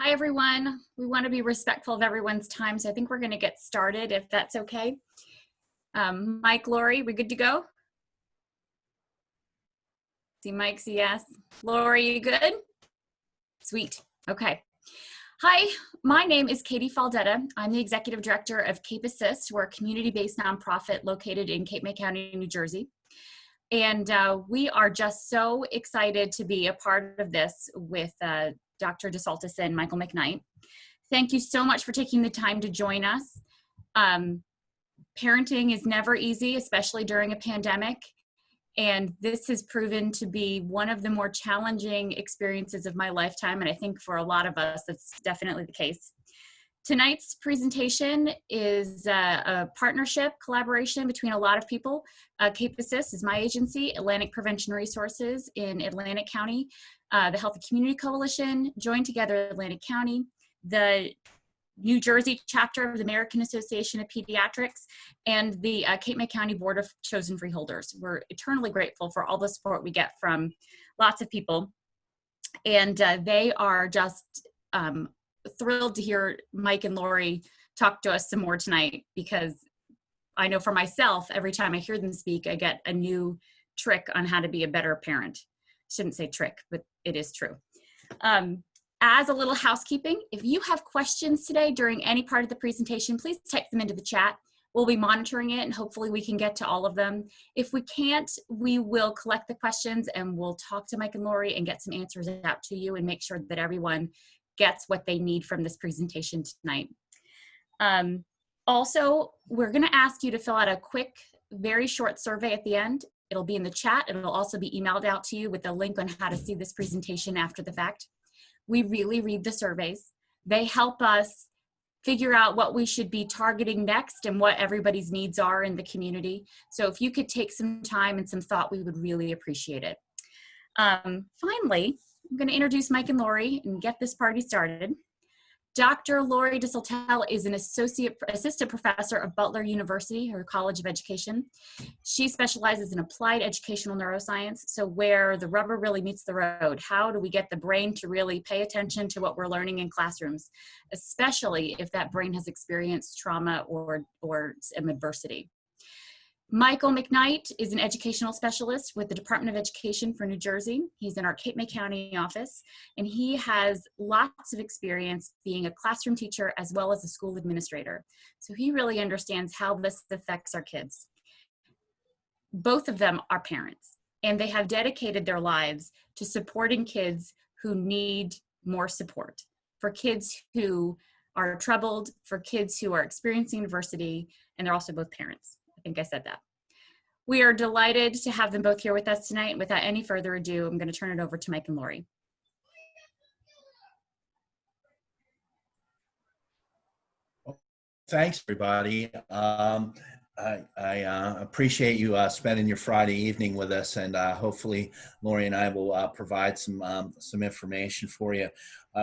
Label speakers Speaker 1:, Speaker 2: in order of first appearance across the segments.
Speaker 1: Hi, everyone. We want to be respectful of everyone's time, so I think we're going to get started if that's okay. Mike, Lori, we good to go? See Mike's a yes. Lori, you good? Sweet. Okay. Hi, my name is Katie Faldetta. I'm the Executive Director of Cape Assist. We're a community-based nonprofit located in Cape May County, New Jersey. And we are just so excited to be a part of this with Dr. DeSaltis and Michael McKnight. Thank you so much for taking the time to join us. Parenting is never easy, especially during a pandemic. And this has proven to be one of the more challenging experiences of my lifetime. And I think for a lot of us, that's definitely the case. Tonight's presentation is a partnership collaboration between a lot of people. Cape Assist is my agency, Atlantic Prevention Resources in Atlantic County, the Healthy Community Coalition, Join Together Atlantic County, the New Jersey chapter of the American Association of Pediatrics, and the Cape May County Board of Chosen Freeholders. We're eternally grateful for all the support we get from lots of people. And they are just thrilled to hear Mike and Lori talk to us some more tonight, because I know for myself, every time I hear them speak, I get a new trick on how to be a better parent. Shouldn't say trick, but it is true. As a little housekeeping, if you have questions today during any part of the presentation, please type them into the chat. We'll be monitoring it and hopefully we can get to all of them. If we can't, we will collect the questions and we'll talk to Mike and Lori and get some answers out to you and make sure that everyone gets what they need from this presentation tonight. Also, we're going to ask you to fill out a quick, very short survey at the end. It'll be in the chat. It'll also be emailed out to you with a link on how to see this presentation after the fact. We really read the surveys. They help us figure out what we should be targeting next and what everybody's needs are in the community. So if you could take some time and some thought, we would really appreciate it. Finally, I'm going to introduce Mike and Lori and get this party started. Dr. Lori DeSaltis is an assistant professor of Butler University, her College of Education. She specializes in applied educational neuroscience, so where the rubber really meets the road. How do we get the brain to really pay attention to what we're learning in classrooms, especially if that brain has experienced trauma or some adversity? Michael McKnight is an educational specialist with the Department of Education for New Jersey. He's in our Cape May County office, and he has lots of experience being a classroom teacher as well as a school administrator. So he really understands how this affects our kids. Both of them are parents, and they have dedicated their lives to supporting kids who need more support, for kids who are troubled, for kids who are experiencing adversity, and they're also both parents. I think I said that. We are delighted to have them both here with us tonight. Without any further ado, I'm going to turn it over to Mike and Lori.
Speaker 2: Thanks, everybody. I appreciate you spending your Friday evening with us, and hopefully Lori and I will provide some information for you.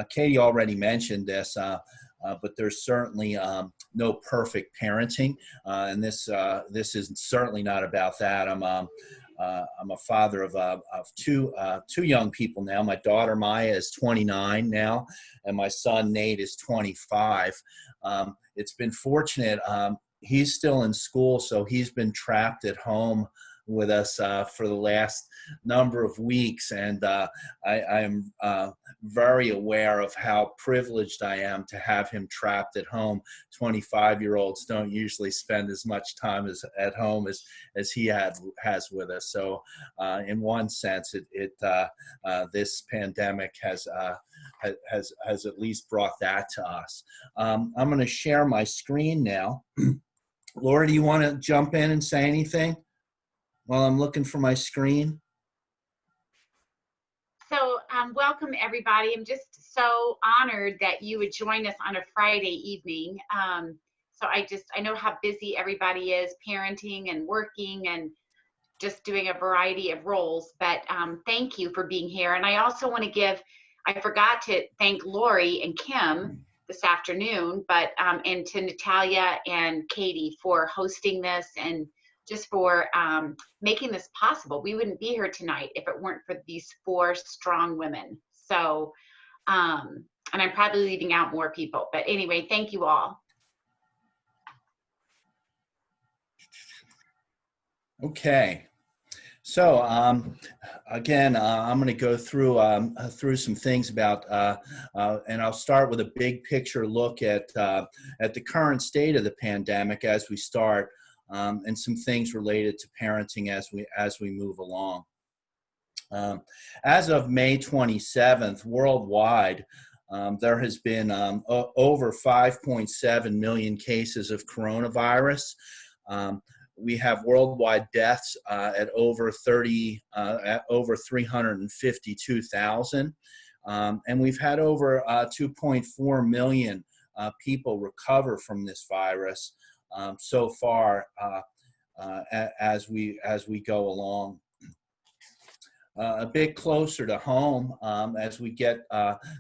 Speaker 2: Katie already mentioned this, but there's certainly no perfect parenting, and this is certainly not about that. I'm a father of two young people now. My daughter Maya is 29 now, and my son Nate is 25. It's been fortunate. He's still in school, so he's been trapped at home with us for the last number of weeks, and I am very aware of how privileged I am to have him trapped at home. 25-year-olds don't usually spend as much time at home as he has with us. So in one sense, this pandemic has at least brought that to us. I'm going to share my screen now. Laura, do you want to jump in and say anything while I'm looking for my screen?
Speaker 3: So welcome, everybody. I'm just so honored that you would join us on a Friday evening. So I know how busy everybody is parenting and working and just doing a variety of roles, but thank you for being here. And I also want to I forgot to thank Lori and Kim this afternoon, but and to Natalia and Katie for hosting this and just for making this possible. We wouldn't be here tonight if it weren't for these 4 strong women. So I'm And I'm probably leaving out more people. But anyway, thank you all.
Speaker 2: Okay. So again, I'm going to go through some things about, and I'll start with a big picture look at the current state of the pandemic as we start, and some things related to parenting as we move along. As of May 27th, worldwide, there has been over 5.7 million cases of coronavirus. We have worldwide deaths at over 352,000, and we've had over 2.4 million people recover from this virus so far as we go along. A bit closer to home, as we get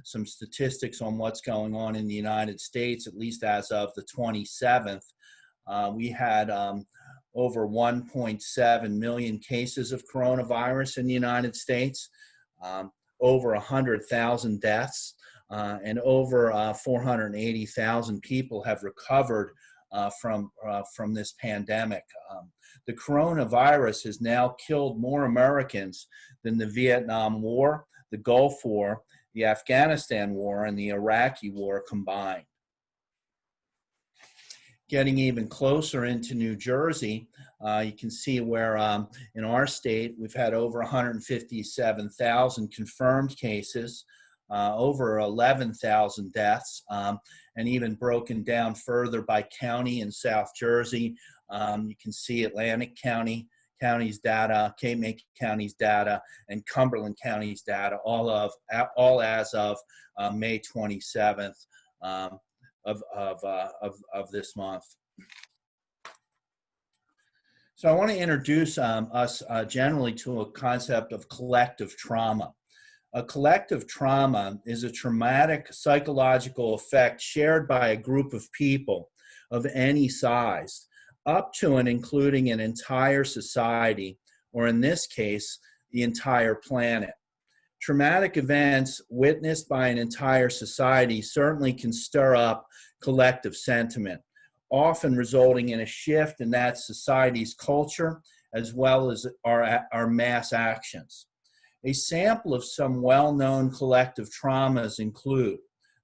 Speaker 2: some statistics on what's going on in the United States, at least as of the 27th, we had over 1.7 million cases of coronavirus in the United States, over 100,000 deaths, and over 480,000 people have recovered from this pandemic. The coronavirus has now killed more Americans than the Vietnam War, the Gulf War, the Afghanistan War, and the Iraqi War combined. Getting even closer into New Jersey, you can see where in our state we've had over 157,000 confirmed cases, over 11,000 deaths, and even broken down further by county in South Jersey. You can see Atlantic County's data, Cape May County's data, and Cumberland County's data, all as of May 27th. Of this month. So I want to introduce us generally to a concept of collective trauma. A collective trauma is a traumatic psychological effect shared by a group of people of any size, up to and including an entire society, or in this case, the entire planet. Traumatic events witnessed by an entire society certainly can stir up collective sentiment, often resulting in a shift in that society's culture as well as our mass actions. A sample of some well-known collective traumas include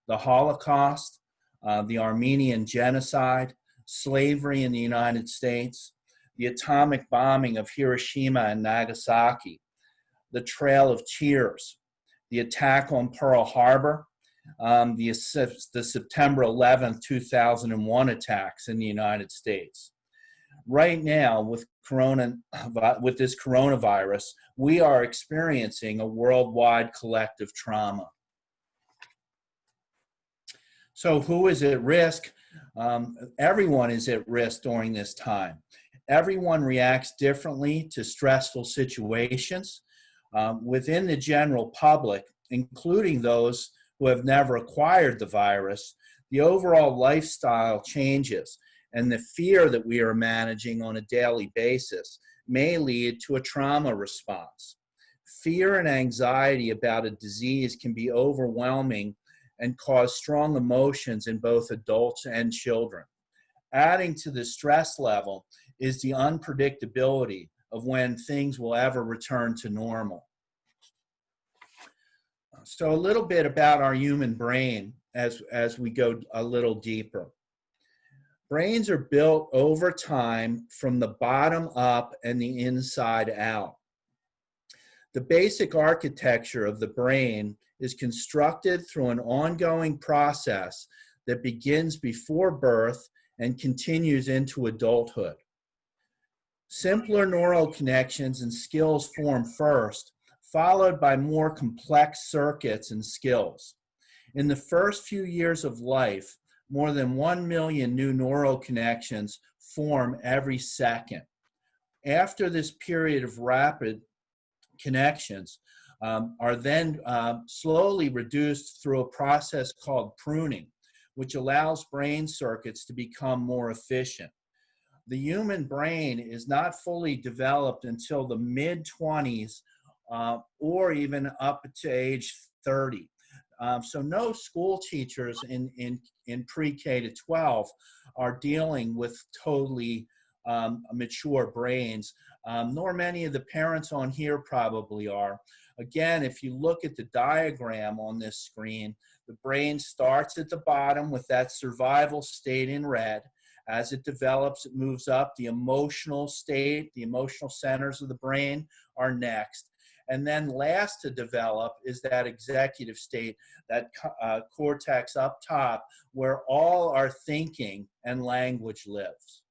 Speaker 2: the Holocaust, the Armenian genocide, slavery in the United States, the atomic bombing of Hiroshima and Nagasaki, the Trail of Tears, the attack on Pearl Harbor, the September 11th, 2001 attacks in the United States. Right now, with this coronavirus, we are experiencing a worldwide collective trauma. So who is at risk? Everyone is at risk during this time. Everyone reacts differently to stressful situations. Within the general public, including those who have never acquired the virus, the overall lifestyle changes, and the fear that we are managing on a daily basis may lead to a trauma response. Fear and anxiety about a disease can be overwhelming and cause strong emotions in both adults and children. Adding to the stress level is the unpredictability of when things will ever return to normal. So a little bit about our human brain as we go a little deeper. Brains are built over time from the bottom up and the inside out. The basic architecture of the brain is constructed through an ongoing process that begins before birth and continues into adulthood. Simpler neural connections and skills form first, followed by more complex circuits and skills. In the first few years of life, more than 1 million new neural connections form every second. After this period of rapid connections are then slowly reduced through a process called pruning, which allows brain circuits to become more efficient. The human brain is not fully developed until the mid-20s or even up to age 30. So no school teachers in pre-K to 12 are dealing with totally mature brains, nor many of the parents on here probably are. Again, if you look at the diagram on this screen, the brain starts at the bottom with that survival state in red. As it develops, it moves up. The emotional state, the emotional centers of the brain are next. And then last to develop is that executive state, that cortex up top, where all our thinking and language lives.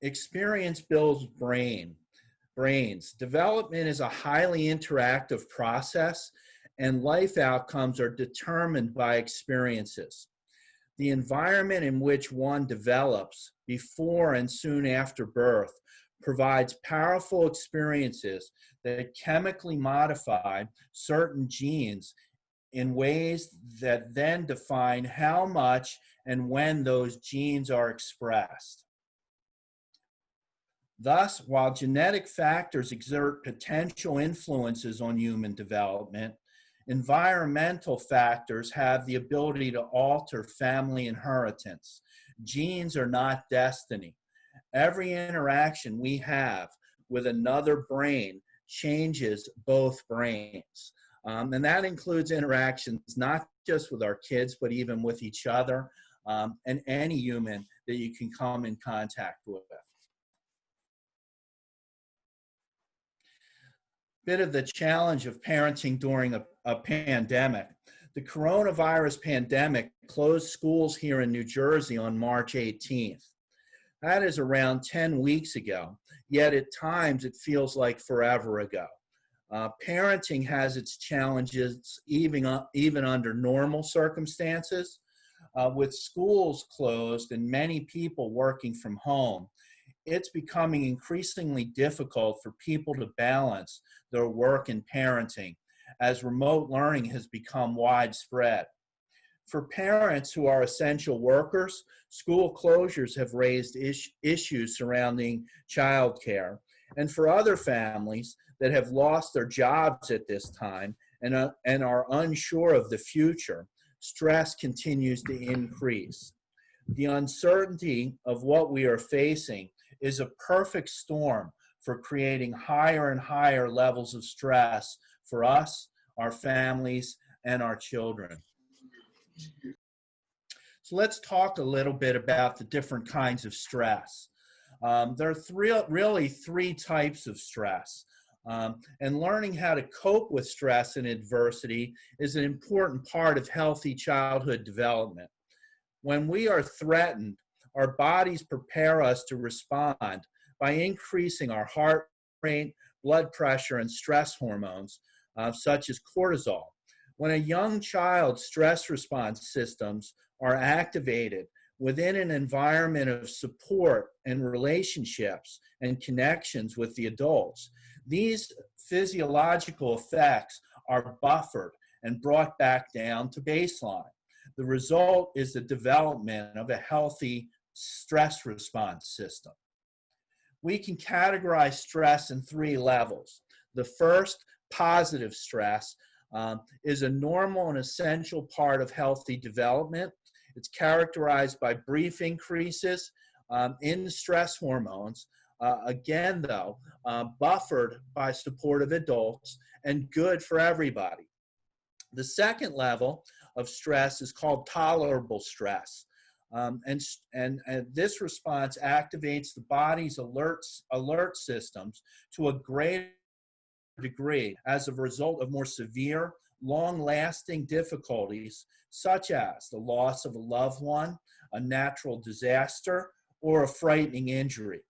Speaker 2: Experience builds brains. Development is a highly interactive process, and life outcomes are determined by experiences. The environment in which one develops before and soon after birth provides powerful experiences that chemically modify certain genes in ways that then define how much and when those genes are expressed. Thus, while genetic factors exert potential influences on human development, environmental factors have the ability to alter family inheritance. Genes are not destiny. Every interaction we have with another brain changes both brains. And that includes interactions not just with our kids, but even with each other and any human that you can come in contact with. Bit of the challenge of parenting during a pandemic. The coronavirus pandemic closed schools here in New Jersey on March 18th. That is around 10 weeks ago, yet at times it feels like forever ago. Parenting has its challenges even under normal circumstances. With schools closed and many people working from home, it's becoming increasingly difficult for people to balance their work and parenting as remote learning has become widespread. For parents who are essential workers, school closures have raised issues surrounding childcare. And for other families that have lost their jobs at this time and are unsure of the future, stress continues to increase. The uncertainty of what we are facing is a perfect storm for creating higher and higher levels of stress for us, our families, and our children. So let's talk a little bit about the different kinds of stress. There are really three types of stress. And learning how to cope with stress and adversity is an important part of healthy childhood development. When we are threatened, our bodies prepare us to respond by increasing our heart rate, blood pressure, and stress hormones, such as cortisol. When a young child's stress response systems are activated within an environment of support and relationships and connections with the adults, these physiological effects are buffered and brought back down to baseline. The result is the development of a healthy stress response system. We can categorize stress in three levels. The first, positive stress, is a normal and essential part of healthy development. It's characterized by brief increases in stress hormones, again though, buffered by supportive adults and good for everybody. The second level of stress is called tolerable stress. And this response activates the body's alert systems to a greater degree as a result of more severe, long-lasting difficulties, such as the loss of a loved one, a natural disaster, or a frightening injury.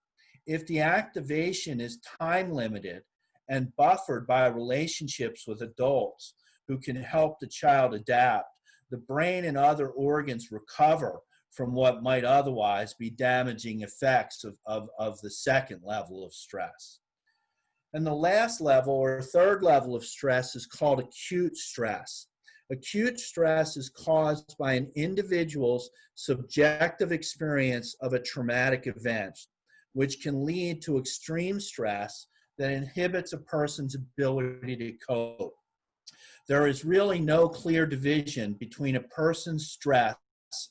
Speaker 2: If the activation is time-limited and buffered by relationships with adults who can help the child adapt, the brain and other organs recover from what might otherwise be damaging effects of the second level of stress. And the last level, or third level of stress, is called acute stress. Acute stress is caused by an individual's subjective experience of a traumatic event, which can lead to extreme stress that inhibits a person's ability to cope. There is really no clear division between a person's stress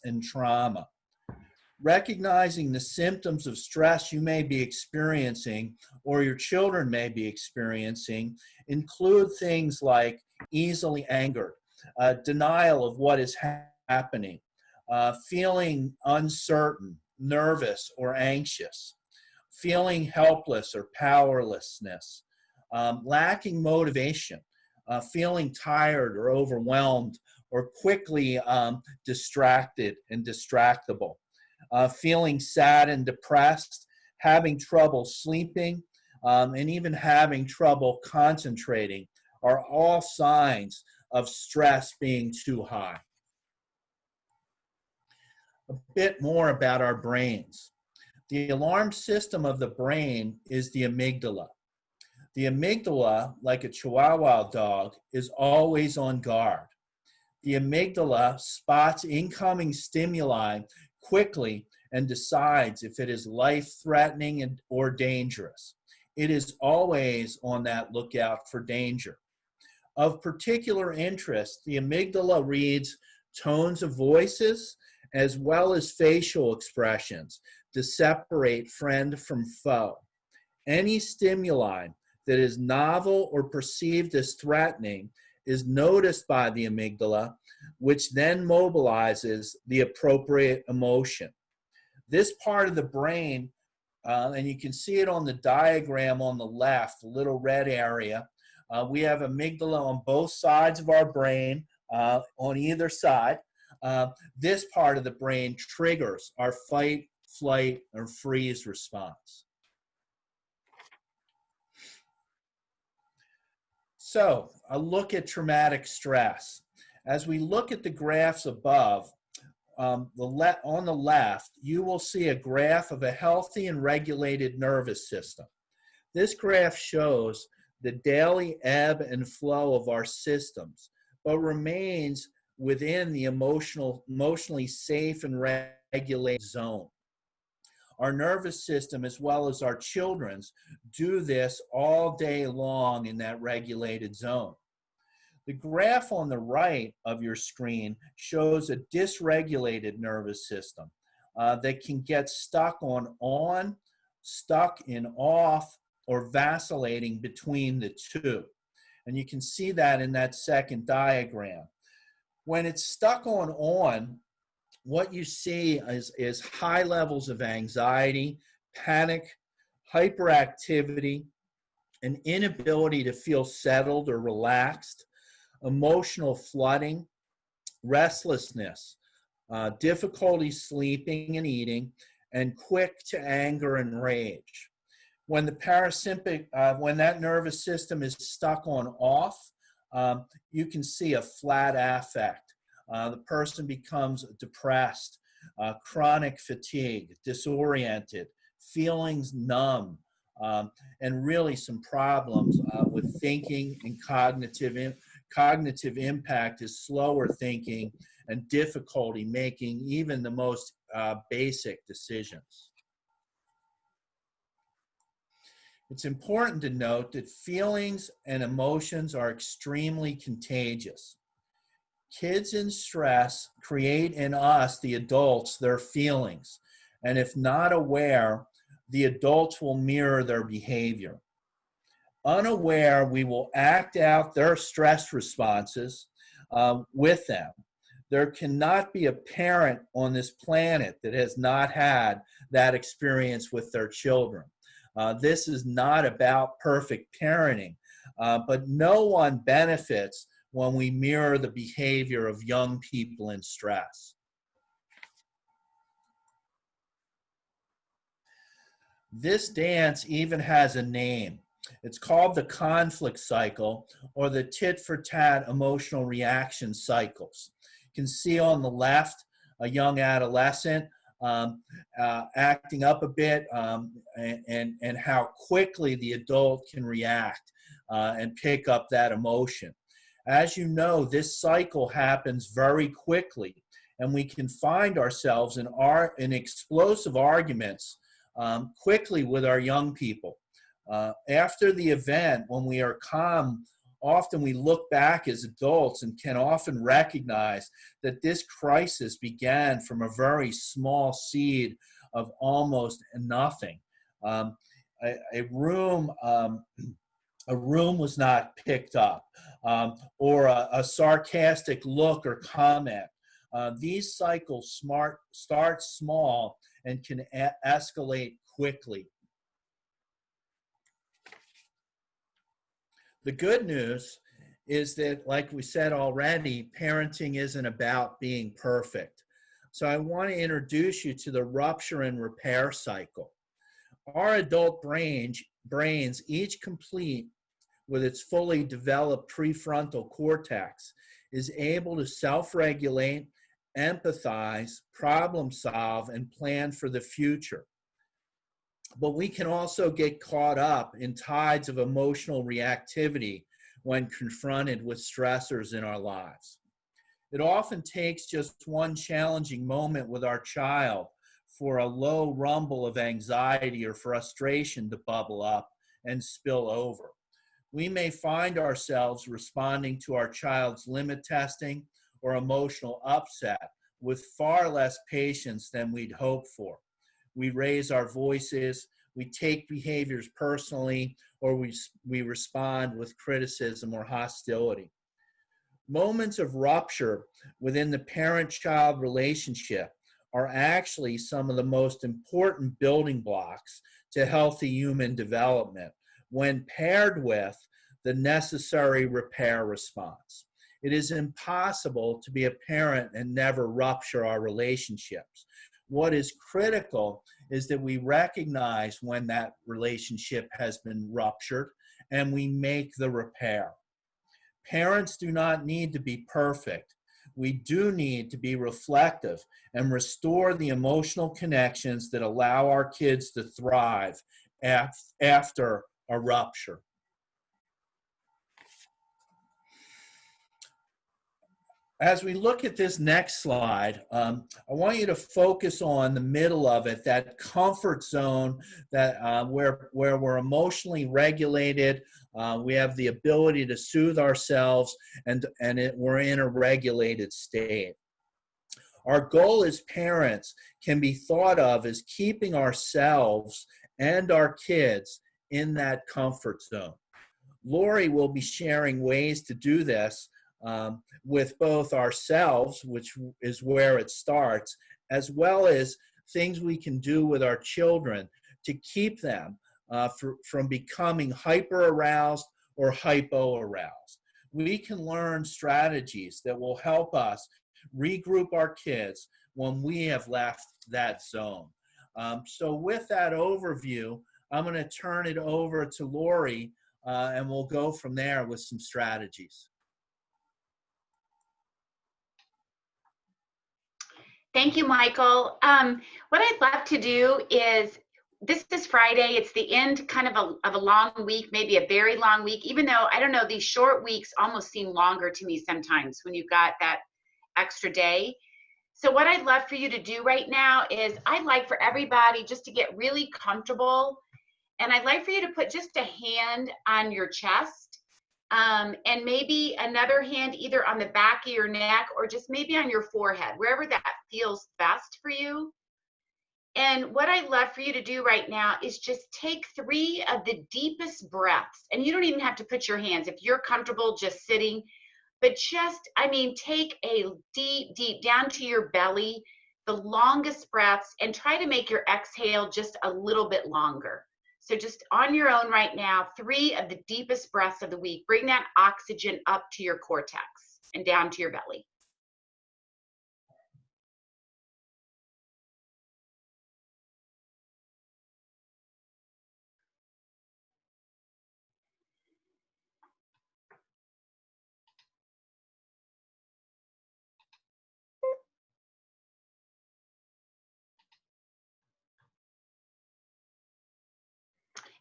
Speaker 2: and trauma. Recognizing the symptoms of stress you may be experiencing or your children may be experiencing include things like easily angered, denial of what is happening, feeling uncertain, nervous, or anxious, feeling helpless or powerlessness, lacking motivation, feeling tired or overwhelmed or quickly distracted and distractible, feeling sad and depressed, having trouble sleeping, and even having trouble concentrating are all signs of stress being too high. A bit more about our brains. The alarm system of the brain is the amygdala. The amygdala, like a Chihuahua dog, is always on guard. The amygdala spots incoming stimuli quickly and decides if it is life-threatening or dangerous. It is always on that lookout for danger. Of particular interest, the amygdala reads tones of voices as well as facial expressions to separate friend from foe. Any stimuli that is novel or perceived as threatening is noticed by the amygdala, which then mobilizes the appropriate emotion. This part of the brain, and you can see it on the diagram on the left, the little red area, we have amygdala on both sides of our brain, on either side. This part of the brain triggers our fight, flight, or freeze response. So, a look at traumatic stress. As we look at the graphs above, on the left, you will see a graph of a healthy and regulated nervous system. This graph shows the daily ebb and flow of our systems, but remains within the emotionally safe and regulated zone. Our nervous system, as well as our children's, do this all day long in that regulated zone. The graph on the right of your screen shows a dysregulated nervous system that can get stuck on, stuck in off, or vacillating between the two. And you can see that in that second diagram. When it's stuck on, what you see is high levels of anxiety, panic, hyperactivity, an inability to feel settled or relaxed, emotional flooding, restlessness, difficulty sleeping and eating, and quick to anger and rage. When the parasympathetic, when that nervous system is stuck on off, you can see a flat affect. The person becomes depressed, chronic fatigue, disoriented, feelings numb, and really some problems with thinking and cognitive impact is slower thinking and difficulty making even the most basic decisions. It's important to note that feelings and emotions are extremely contagious. Kids in stress create in us, the adults, their feelings. And if not aware, the adults will mirror their behavior. Unaware, we will act out their stress responses with them. There cannot be a parent on this planet that has not had that experience with their children. This is not about perfect parenting, but no one benefits when we mirror the behavior of young people in stress. This dance even has a name. It's called the conflict cycle or the tit-for-tat emotional reaction cycles. You can see on the left a young adolescent acting up a bit and how quickly the adult can react and pick up that emotion. As you know, this cycle happens very quickly, and we can find ourselves in explosive arguments quickly with our young people. After the event, when we are calm, often we look back as adults and can often recognize that this crisis began from a very small seed of almost nothing. A room was not picked up, or a sarcastic look or comment. These cycles start small and can escalate quickly. The good news is that, like we said already, parenting isn't about being perfect. So I want to introduce you to the rupture and repair cycle. Our adult brains, each complete with its fully developed prefrontal cortex, is able to self-regulate, empathize, problem solve, and plan for the future. But we can also get caught up in tides of emotional reactivity when confronted with stressors in our lives. It often takes just one challenging moment with our child for a low rumble of anxiety or frustration to bubble up and spill over. We may find ourselves responding to our child's limit testing or emotional upset with far less patience than we'd hoped for. We raise our voices, we take behaviors personally, or we respond with criticism or hostility. Moments of rupture within the parent-child relationship are actually some of the most important building blocks to healthy human development when paired with the necessary repair response. It is impossible to be a parent and never rupture our relationships. What is critical is that we recognize when that relationship has been ruptured and we make the repair. Parents do not need to be perfect. We do need to be reflective and restore the emotional connections that allow our kids to thrive after a rupture. As we look at this next slide, I want you to focus on the middle of it, that comfort zone that where we're emotionally regulated, we have the ability to soothe ourselves, and we're in a regulated state. Our goal as parents can be thought of as keeping ourselves and our kids in that comfort zone. Lori will be sharing ways to do this with both ourselves, which is where it starts, as well as things we can do with our children to keep them from becoming hyper-aroused or hypo-aroused. We can learn strategies that will help us regroup our kids when we have left that zone. So with that overview, I'm going to turn it over to Lori, and we'll go from there with some strategies.
Speaker 3: Thank you, Michael. What I'd love to do is, this is Friday. It's the end kind of a long week, maybe a very long week, even though, I don't know, these short weeks almost seem longer to me sometimes when you've got that extra day. So what I'd love for you to do right now is, I'd like for everybody just to get really comfortable. And I'd like for you to put just a hand on your chest, and maybe another hand either on the back of your neck or just maybe on your forehead, wherever that feels best for you. And what I'd love for you to do right now is just take 3 of the deepest breaths. And you don't even have to put your hands, if you're comfortable just sitting, but just, take a deep down to your belly, the longest breaths, and try to make your exhale just a little bit longer. So just on your own right now, 3 of the deepest breaths of the week. Bring that oxygen up to your cortex and down to your belly.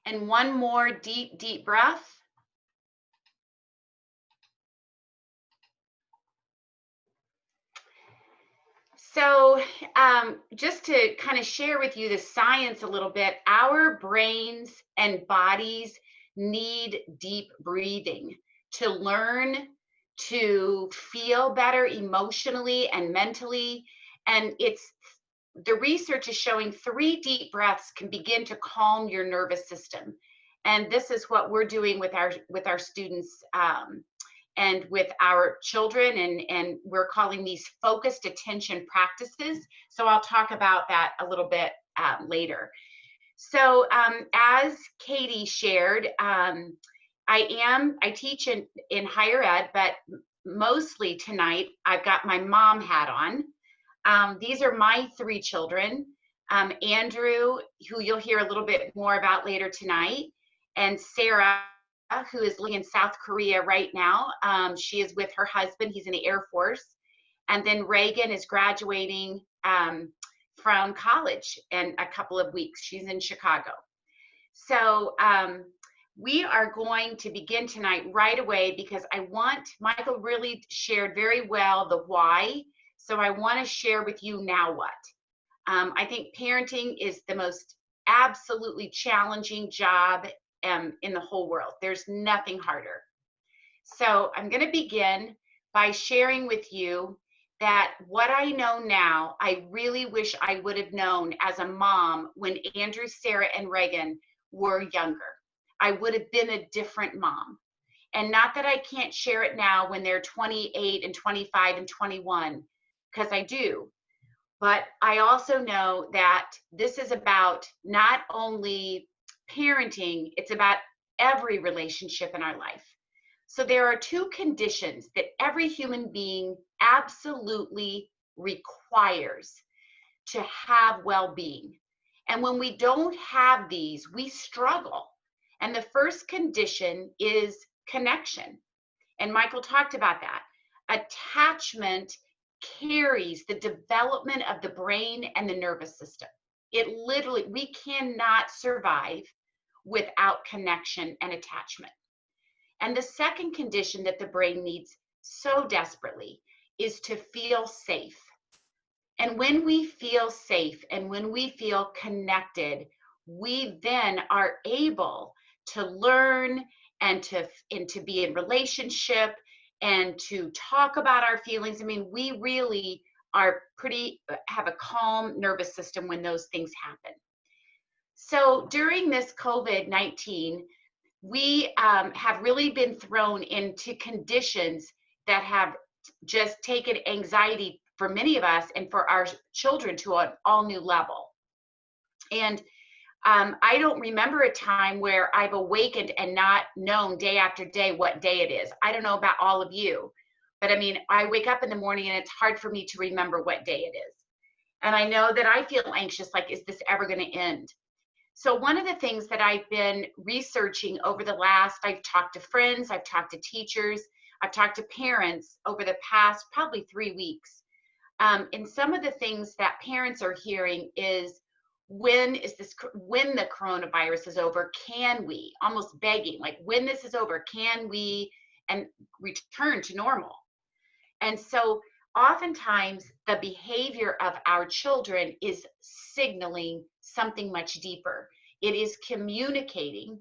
Speaker 3: And one more deep breath. So just to kind of share with you the science a little bit, our brains and bodies need deep breathing to learn to feel better emotionally and mentally. And the research is showing 3 deep breaths can begin to calm your nervous system. And this is what we're doing with our students and with our children, and we're calling these focused attention practices. So I'll talk about that a little bit later. So as Katie shared, I teach in higher ed, but mostly tonight I've got my mom hat on. These are my 3 children, Andrew, who you'll hear a little bit more about later tonight, and Sarah, who is living in South Korea right now. She is with her husband, he's in the Air Force. And then Reagan is graduating from college in a couple of weeks. She's in Chicago. So we are going to begin tonight right away because Michael really shared very well the why. So I want to share with you now what. I think parenting is the most absolutely challenging job in the whole world. There's nothing harder. So I'm going to begin by sharing with you that what I know now, I really wish I would have known as a mom when Andrew, Sarah, and Reagan were younger. I would have been a different mom. And not that I can't share it now when they're 28 and 25 and 21, because I do. But I also know that this is about not only parenting, it's about every relationship in our life. So there are 2 conditions that every human being absolutely requires to have well-being. And when we don't have these, we struggle. And the first condition is connection. And Michael talked about that. Attachment carries the development of the brain and the nervous system. It literally, we cannot survive without connection and attachment. And the second condition that the brain needs so desperately is to feel safe. And when we feel safe and when we feel connected, we then are able to learn and to be in relationship and to talk about our feelings. I mean, we really have a calm nervous system when those things happen. So during this COVID-19, we have really been thrown into conditions that have just taken anxiety for many of us and for our children to an all new level. And I don't remember a time where I've awakened and not known day after day what day it is. I don't know about all of you, but I mean, I wake up in the morning and it's hard for me to remember what day it is. And I know that I feel anxious, like, is this ever going to end? So one of the things that I've been researching over the last, I've talked to friends, I've talked to teachers, I've talked to parents over the past probably 3 weeks. And some of the things that parents are hearing is, when the coronavirus is over, can we, almost begging, like, when this is over, can we and return to normal? And so oftentimes the behavior of our children is signaling something much deeper. It is communicating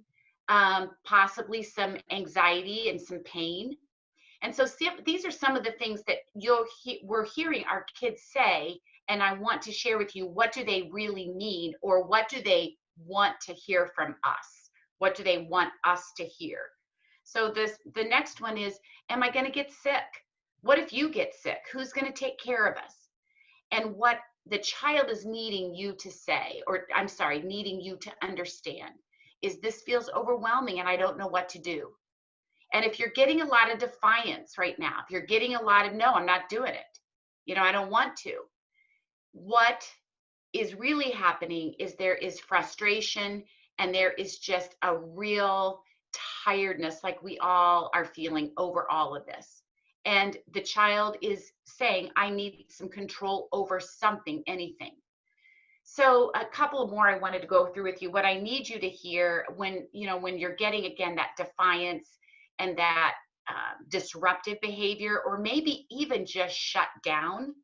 Speaker 3: possibly some anxiety and some pain. And so these are some of the things that we're hearing our kids say, and I want to share with you, what do they really mean, or what do they want to hear from us? What do they want us to hear? So the next one is, am I going to get sick? What if you get sick? Who's going to take care of us? And what the child is needing you to say, or I'm sorry, needing you to understand, is this feels overwhelming and I don't know what to do. And if you're getting a lot of defiance right now, if you're getting a lot of, no, I'm not doing it, I don't want to. What is really happening is there is frustration and there is just a real tiredness, like we all are feeling over all of this. And the child is saying, I need some control over something, anything. So a couple more I wanted to go through with you. What I need you to hear when you're getting, again, that defiance and that disruptive behavior, or maybe even just shut down.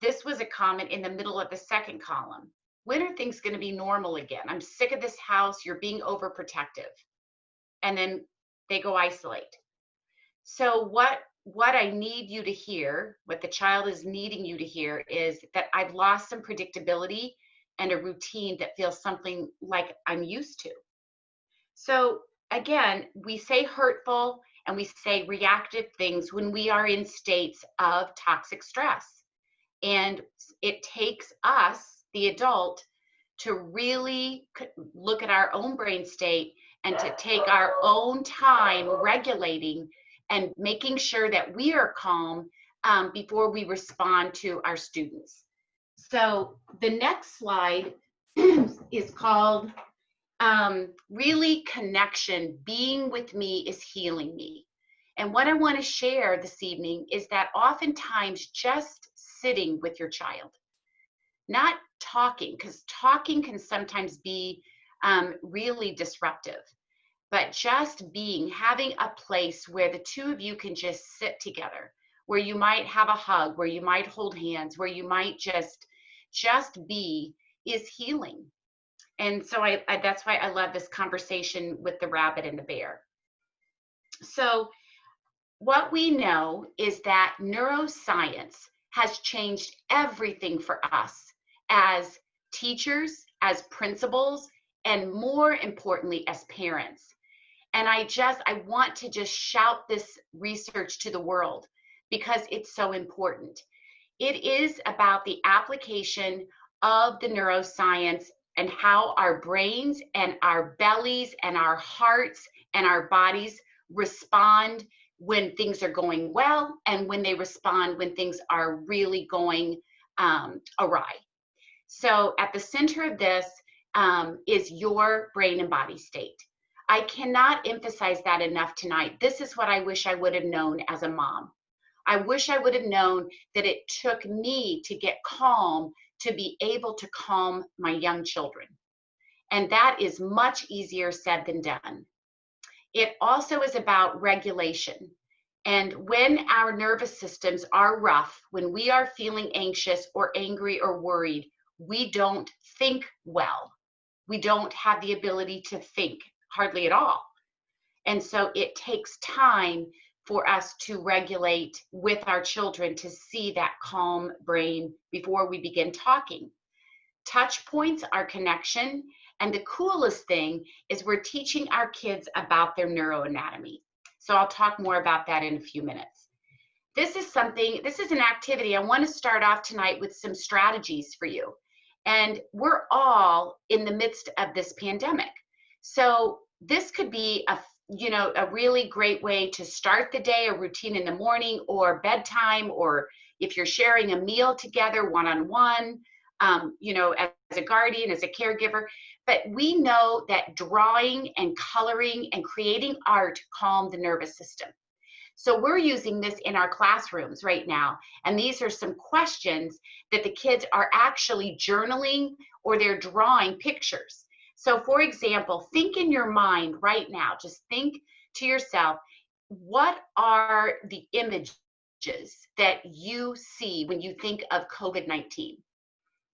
Speaker 3: This was a comment in the middle of the second column. When are things going to be normal again? I'm sick of this house. You're being overprotective. And then they go isolate. So what I need you to hear, what the child is needing you to hear, is that I've lost some predictability and a routine that feels something like I'm used to. So again, we say hurtful and we say reactive things when we are in states of toxic stress. And it takes us, the adult, to really look at our own brain state and to take our own time regulating and making sure that we are calm before we respond to our students. So the next slide is called really connection. Being with me is healing me. And what I want to share this evening is that oftentimes just sitting with your child, not talking, because talking can sometimes be really disruptive, but just being, having a place where the two of you can just sit together, where you might have a hug, where you might hold hands, where you might just be, is healing. And so that's why I love this conversation with the rabbit and the bear. So what we know is that neuroscience has changed everything for us as teachers, as principals, and more importantly, as parents. And I want to just shout this research to the world because it's so important. It is about the application of the neuroscience and how our brains and our bellies and our hearts and our bodies respond when things are going well and when they respond when things are really going awry. So at the center of this is your brain and body state. I cannot emphasize that enough tonight. This is what I wish I would have known as a mom. I wish I would have known that it took me to get calm to be able to calm my young children. And that is much easier said than done. It also is about regulation. And when our nervous systems are rough, when we are feeling anxious or angry or worried, we don't think well. We don't have the ability to think hardly at all. And so it takes time for us to regulate with our children to see that calm brain before we begin talking. Touch points are connection. And the coolest thing is we're teaching our kids about their neuroanatomy. So I'll talk more about that in a few minutes. This is an activity. I want to start off tonight with some strategies for you. And we're all in the midst of this pandemic. So this could be a really great way to start the day, a routine in the morning or bedtime, or if you're sharing a meal together one-on-one, as a guardian, as a caregiver. But we know that drawing and coloring and creating art calm the nervous system. So we're using this in our classrooms right now. And these are some questions that the kids are actually journaling or they're drawing pictures. So for example, think in your mind right now, just think to yourself, what are the images that you see when you think of COVID-19?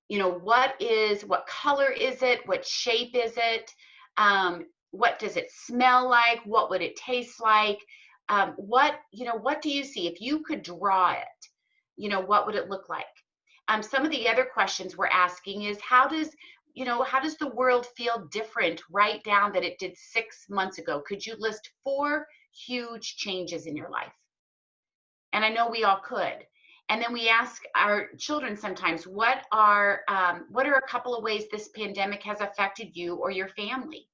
Speaker 3: What color is it? What shape is it? What does it smell like? What would it taste like? What do you see? If you could draw it, what would it look like? Some of the other questions we're asking is how does the world feel different right down that it did 6 months ago? Could you list 4 huge changes in your life? And I know we all could. And then we ask our children sometimes, what are a couple of ways this pandemic has affected you or your family?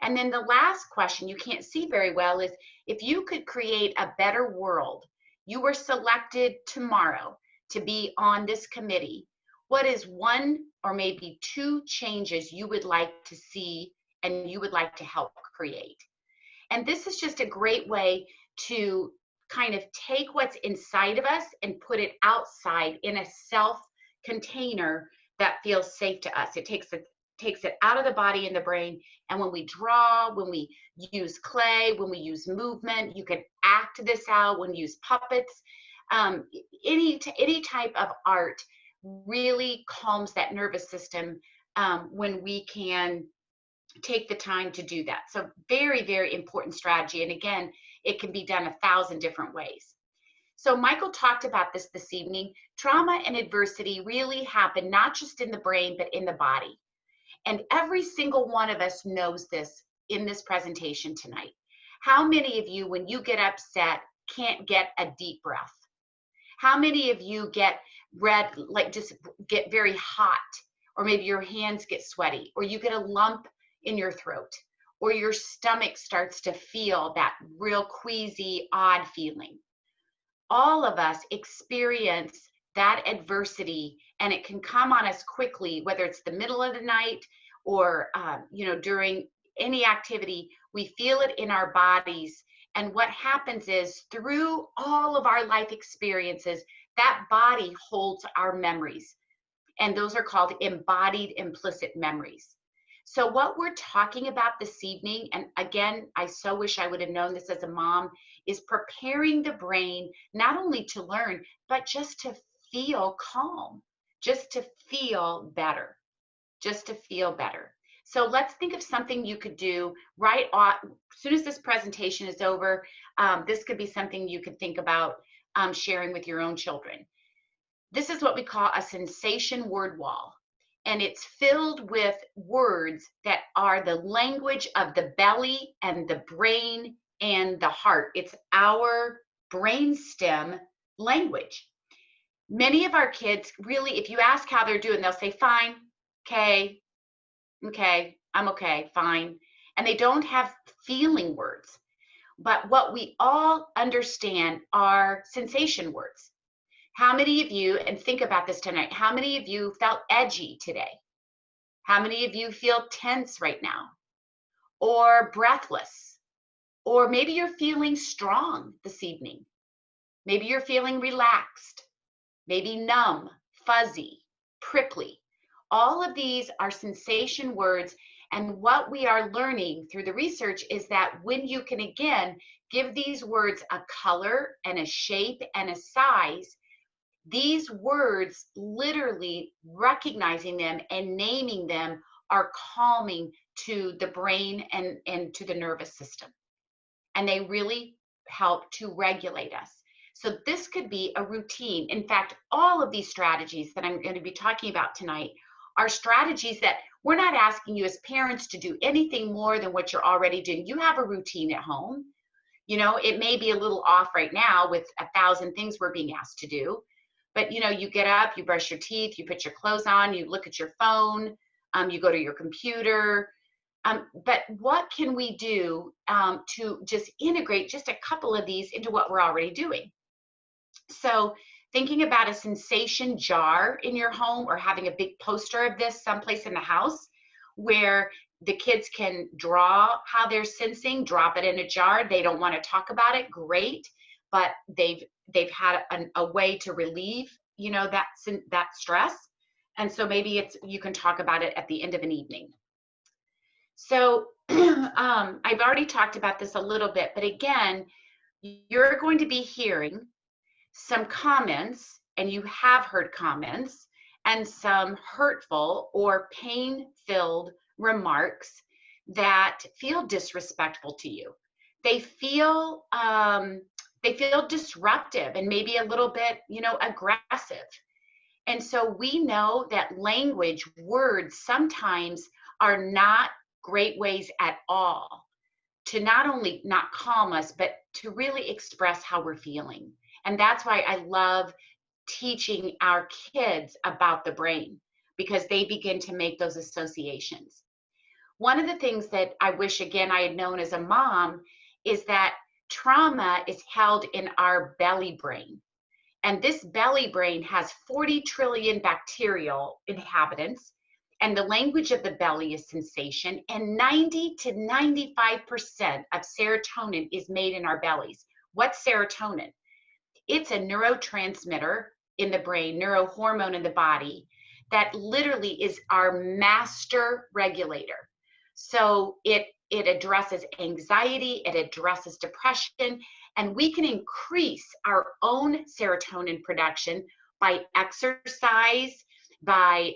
Speaker 3: And then the last question you can't see very well is, if you could create a better world, you were selected tomorrow to be on this committee, what is 1 or maybe 2 changes you would like to see and you would like to help create? And this is just a great way to kind of take what's inside of us and put it outside in a self-container that feels safe to us. It takes it out of the body and the brain. And when we draw, when we use clay, when we use movement, you can act this out. When you use puppets, any type of art really calms that nervous system when we can take the time to do that. So very, very important strategy. And again, It can be done 1,000 different ways. So Michael talked about this evening. Trauma and adversity really happen not just in the brain, but in the body. And every single one of us knows this in this presentation tonight. How many of you, when you get upset, can't get a deep breath? How many of you get red, like just get very hot, or maybe your hands get sweaty, or you get a lump in your throat, or your stomach starts to feel that real queasy, odd feeling? All of us experience that adversity, and it can come on us quickly, whether it's the middle of the night or during any activity. We feel it in our bodies, and what happens is through all of our life experiences, that body holds our memories, and those are called embodied implicit memories. So what we're talking about this evening, and again, I so wish I would have known this as a mom, is preparing the brain not only to learn, but just to feel calm, just to feel better, just to feel better. So let's think of something you could do right off, as soon as this presentation is over. This could be something you could think about sharing with your own children. This is what we call a sensation word wall. And it's filled with words that are the language of the belly and the brain and the heart. It's our brainstem language. Many of our kids really, if you ask how they're doing, they'll say, fine, okay, I'm okay, fine. And they don't have feeling words. But what we all understand are sensation words. How many of you, and think about this tonight, how many of you felt edgy today? How many of you feel tense right now? Or breathless? Or maybe you're feeling strong this evening. Maybe you're feeling relaxed, maybe numb, fuzzy, prickly. All of these are sensation words. And what we are learning through the research is that when you can, again, give these words a color and a shape and a size, these words, literally recognizing them and naming them, are calming to the brain and to the nervous system. And they really help to regulate us. So this could be a routine. In fact, all of these strategies that I'm going to be talking about tonight are strategies that we're not asking you as parents to do anything more than what you're already doing. You have a routine at home. You know, it may be a little off right now with 1,000 things we're being asked to do. But, you know, you get up, you brush your teeth, you put your clothes on, you look at your phone, you go to your computer. But what can we do to just integrate just a couple of these into what we're already doing? So thinking about a sensation jar in your home, or having a big poster of this someplace in the house where the kids can draw how they're sensing, drop it in a jar. They don't want to talk about it, great, but they've had a way to relieve, you know, that stress. And so maybe you can talk about it at the end of an evening. So I've already talked about this a little bit, but again, you're going to be hearing some comments, and you have heard comments, and some hurtful or pain-filled remarks that feel disrespectful to you. They feel disruptive and maybe a little bit, you know, aggressive. And so we know that language, words, sometimes are not great ways at all to not only not calm us, but to really express how we're feeling. And that's why I love teaching our kids about the brain, because they begin to make those associations. One of the things that I wish, again, I had known as a mom is that trauma is held in our belly brain. And this belly brain has 40 trillion bacterial inhabitants. And the language of the belly is sensation. And 90 to 95% of serotonin is made in our bellies. What's serotonin? It's a neurotransmitter in the brain, neurohormone in the body, that literally is our master regulator. So it addresses anxiety, it addresses depression, and we can increase our own serotonin production by exercise, by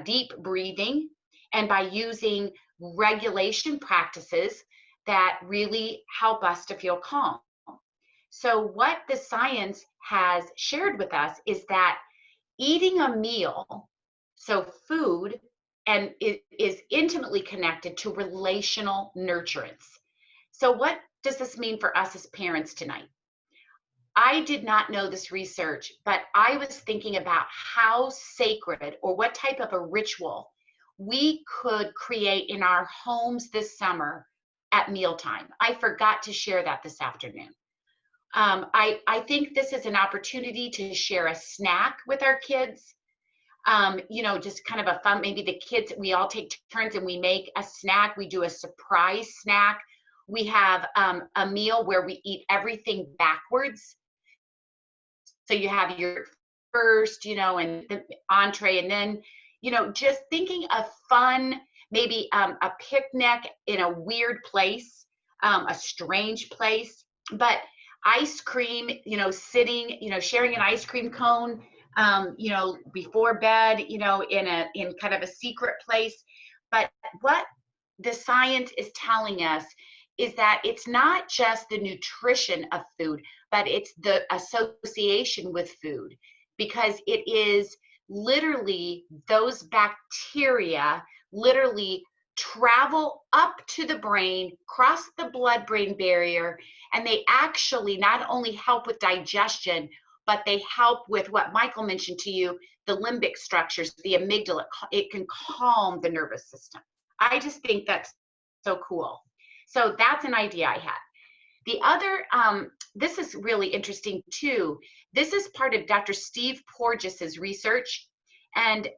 Speaker 3: deep breathing, and by using regulation practices that really help us to feel calm. So what the science has shared with us is that eating a meal, so food, and it is intimately connected to relational nurturance. So what does this mean for us as parents tonight? I did not know this research, but I was thinking about how sacred or what type of a ritual we could create in our homes this summer at mealtime. I forgot to share that this afternoon. I think this is an opportunity to share a snack with our kids. Just kind of a fun, maybe the kids, we all take turns and we make a snack. We do a surprise snack. We have a meal where we eat everything backwards. So you have your first, and the entree, and then, just thinking of fun, maybe a picnic in a weird place, a strange place, but ice cream, sitting, sharing an ice cream cone, before bed, in kind of a secret place. But what the science is telling us is that it's not just the nutrition of food, but it's the association with food, because it is literally those bacteria literally travel up to the brain, cross the blood-brain barrier, and they actually not only help with digestion, but they help with what Michael mentioned to you, the limbic structures, the amygdala. It can calm the nervous system. I just think that's so cool. So that's an idea I had. The other, this is really interesting too. This is part of Dr. Steve Porges's research. And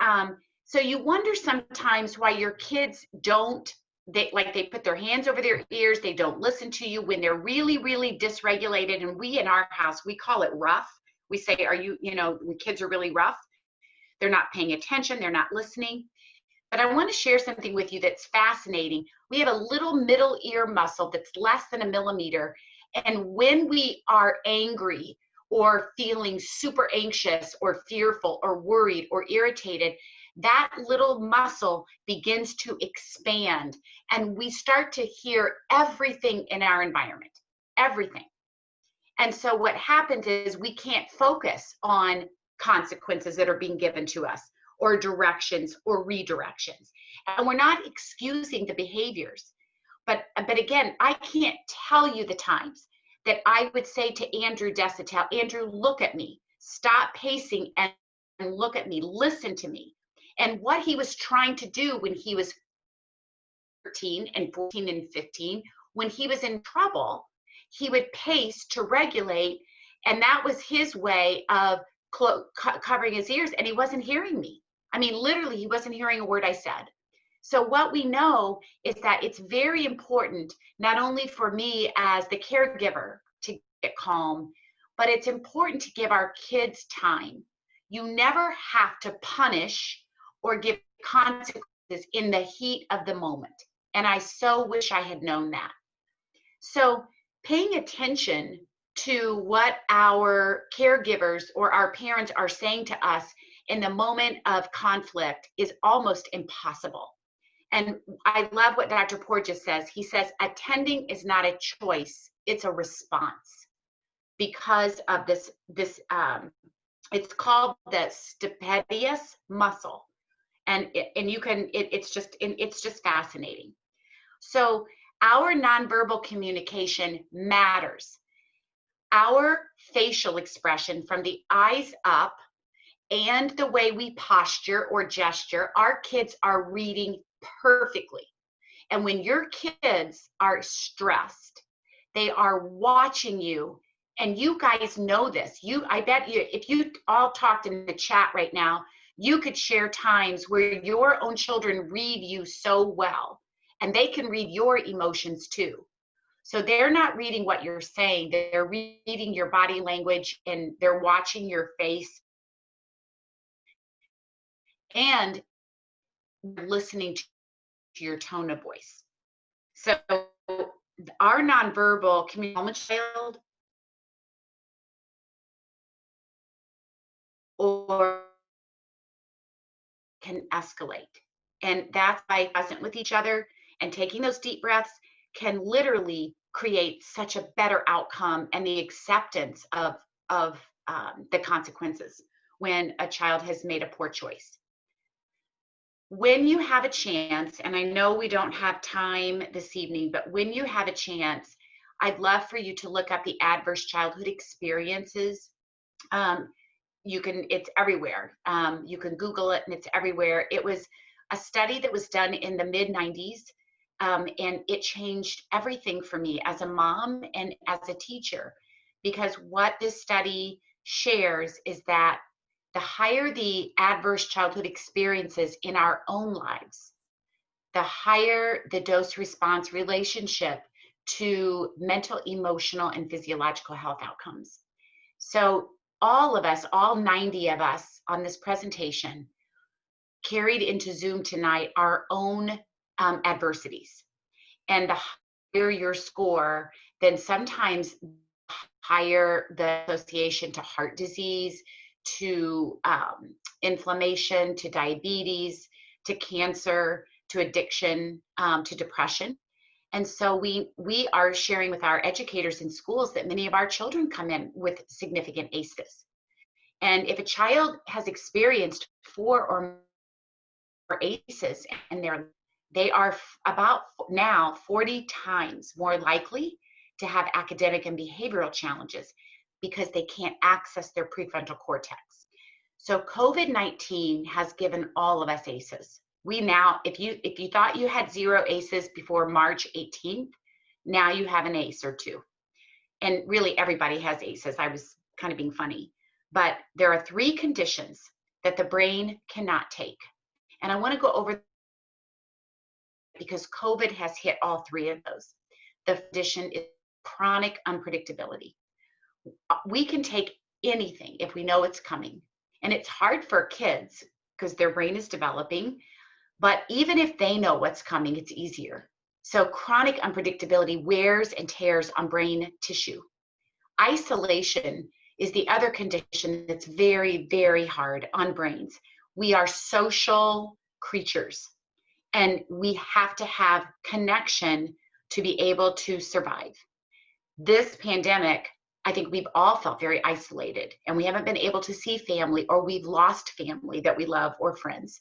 Speaker 3: so you wonder sometimes why your kids they put their hands over their ears, they don't listen to you when they're really, really dysregulated. And we in our house, we call it rough. We say, when kids are really rough, they're not paying attention, they're not listening. But I want to share something with you that's fascinating. We have a little middle ear muscle that's less than a millimeter. And when we are angry or feeling super anxious or fearful or worried or irritated, that little muscle begins to expand. And we start to hear everything in our environment, everything. And so what happens is we can't focus on consequences that are being given to us, or directions or redirections. And we're not excusing the behaviors. But again, I can't tell you the times that I would say to Andrew Desatel, Andrew, look at me, stop pacing and look at me, listen to me. And what he was trying to do when he was 13 and 14 and 15, when he was in trouble, he would pace to regulate. And that was his way of covering his ears, and he wasn't hearing me. I mean, literally, he wasn't hearing a word I said. So what we know is that it's very important, not only for me as the caregiver to get calm, but it's important to give our kids time. You never have to punish or give consequences in the heat of the moment. And I so wish I had known that. So paying attention to what our caregivers or our parents are saying to us in the moment of conflict is almost impossible. And I love what Dr. Porges says. He says, attending is not a choice, it's a response, because of this it's called the stapedius muscle. And it's just fascinating. So our nonverbal communication matters. Our facial expression, from the eyes up and the way we posture or gesture, our kids are reading perfectly. And when your kids are stressed, they are watching you. And you guys know this. I bet you, if you all talked in the chat right now, you could share times where your own children read you so well, and they can read your emotions too. So they're not reading what you're saying, they're reading your body language, and they're watching your face and listening to your tone of voice. So our nonverbal communication child or can escalate. And that's by present with each other and taking those deep breaths, can literally create such a better outcome and the acceptance of the consequences when a child has made a poor choice. When you have a chance, and I know we don't have time this evening, but when you have a chance, I'd love for you to look up the adverse childhood experiences. It's everywhere. You can Google it and it's everywhere. It was a study that was done in the mid-90s, and it changed everything for me as a mom and as a teacher, because what this study shares is that the higher the adverse childhood experiences in our own lives, the higher the dose-response relationship to mental, emotional, and physiological health outcomes. So all of us, all 90 of us on this presentation, carried into Zoom tonight our own adversities. And the higher your score, then sometimes higher the association to heart disease, to inflammation, to diabetes, to cancer, to addiction, to depression. And so we are sharing with our educators in schools that many of our children come in with significant ACEs. And if a child has experienced 4 or more ACEs, and they are about now 40 times more likely to have academic and behavioral challenges because they can't access their prefrontal cortex. So COVID-19 has given all of us ACEs. We now, if you thought you had 0 ACEs before March 18th, now you have an ACE or 2. And really everybody has ACEs. I was kind of being funny. But there are 3 conditions that the brain cannot take. And I want to go over because COVID has hit all 3 of those. The condition is chronic unpredictability. We can take anything if we know it's coming. And it's hard for kids because their brain is developing. But even if they know what's coming, it's easier. So chronic unpredictability wears and tears on brain tissue. Isolation is the other condition that's very, very hard on brains. We are social creatures, and we have to have connection to be able to survive. This pandemic, I think we've all felt very isolated, and we haven't been able to see family, or we've lost family that we love or friends.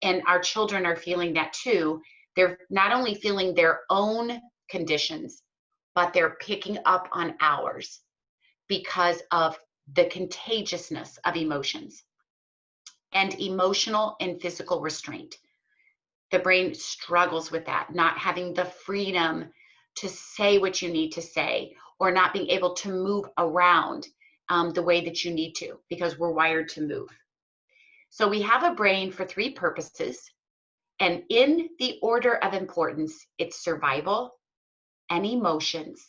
Speaker 3: And our children are feeling that too. They're not only feeling their own conditions, but they're picking up on ours because of the contagiousness of emotions and emotional and physical restraint. The brain struggles with that, not having the freedom to say what you need to say, or not being able to move around the way that you need to, because we're wired to move. So we have a brain for 3 purposes, and in the order of importance, it's survival and emotions.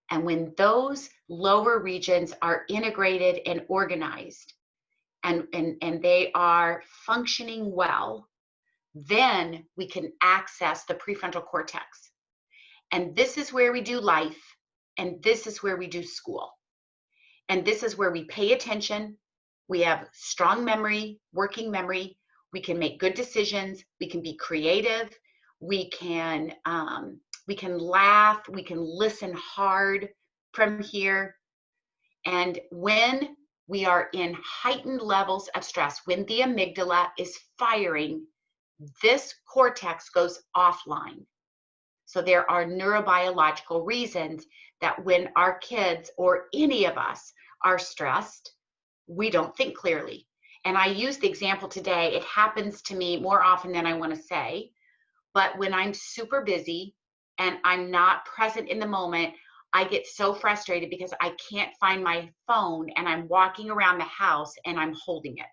Speaker 3: And when those lower regions are integrated and organized, and they are functioning well, then we can access the prefrontal cortex. And this is where we do life, and this is where we do school. And this is where we pay attention. We have strong memory, working memory. We can make good decisions. We can be creative. We can laugh. We can listen hard from here. And when we are in heightened levels of stress, when the amygdala is firing, this cortex goes offline. So there are neurobiological reasons that when our kids or any of us are stressed, we don't think clearly. And I use the example today. It happens to me more often than I want to say. But when I'm super busy and I'm not present in the moment, I get so frustrated because I can't find my phone, and I'm walking around the house and I'm holding it.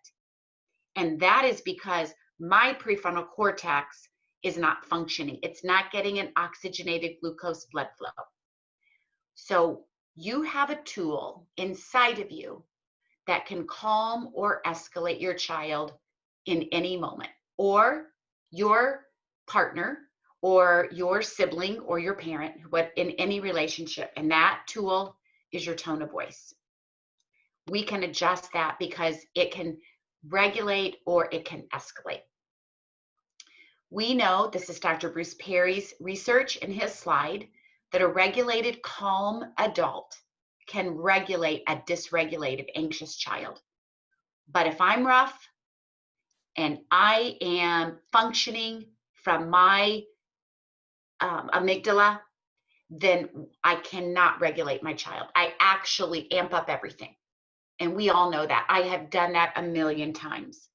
Speaker 3: And that is because my prefrontal cortex is not functioning. It's not getting an oxygenated glucose blood flow. So you have a tool inside of you that can calm or escalate your child in any moment, or your partner, or your sibling, or your parent, in any relationship. And that tool is your tone of voice. We can adjust that because it can regulate or it can escalate. We know, this is Dr. Bruce Perry's research in his slide, that a regulated, calm adult can regulate a dysregulated, anxious child. But if I'm rough and I am functioning from my amygdala, then I cannot regulate my child. I actually amp up everything. And we all know that. I have done that a million times.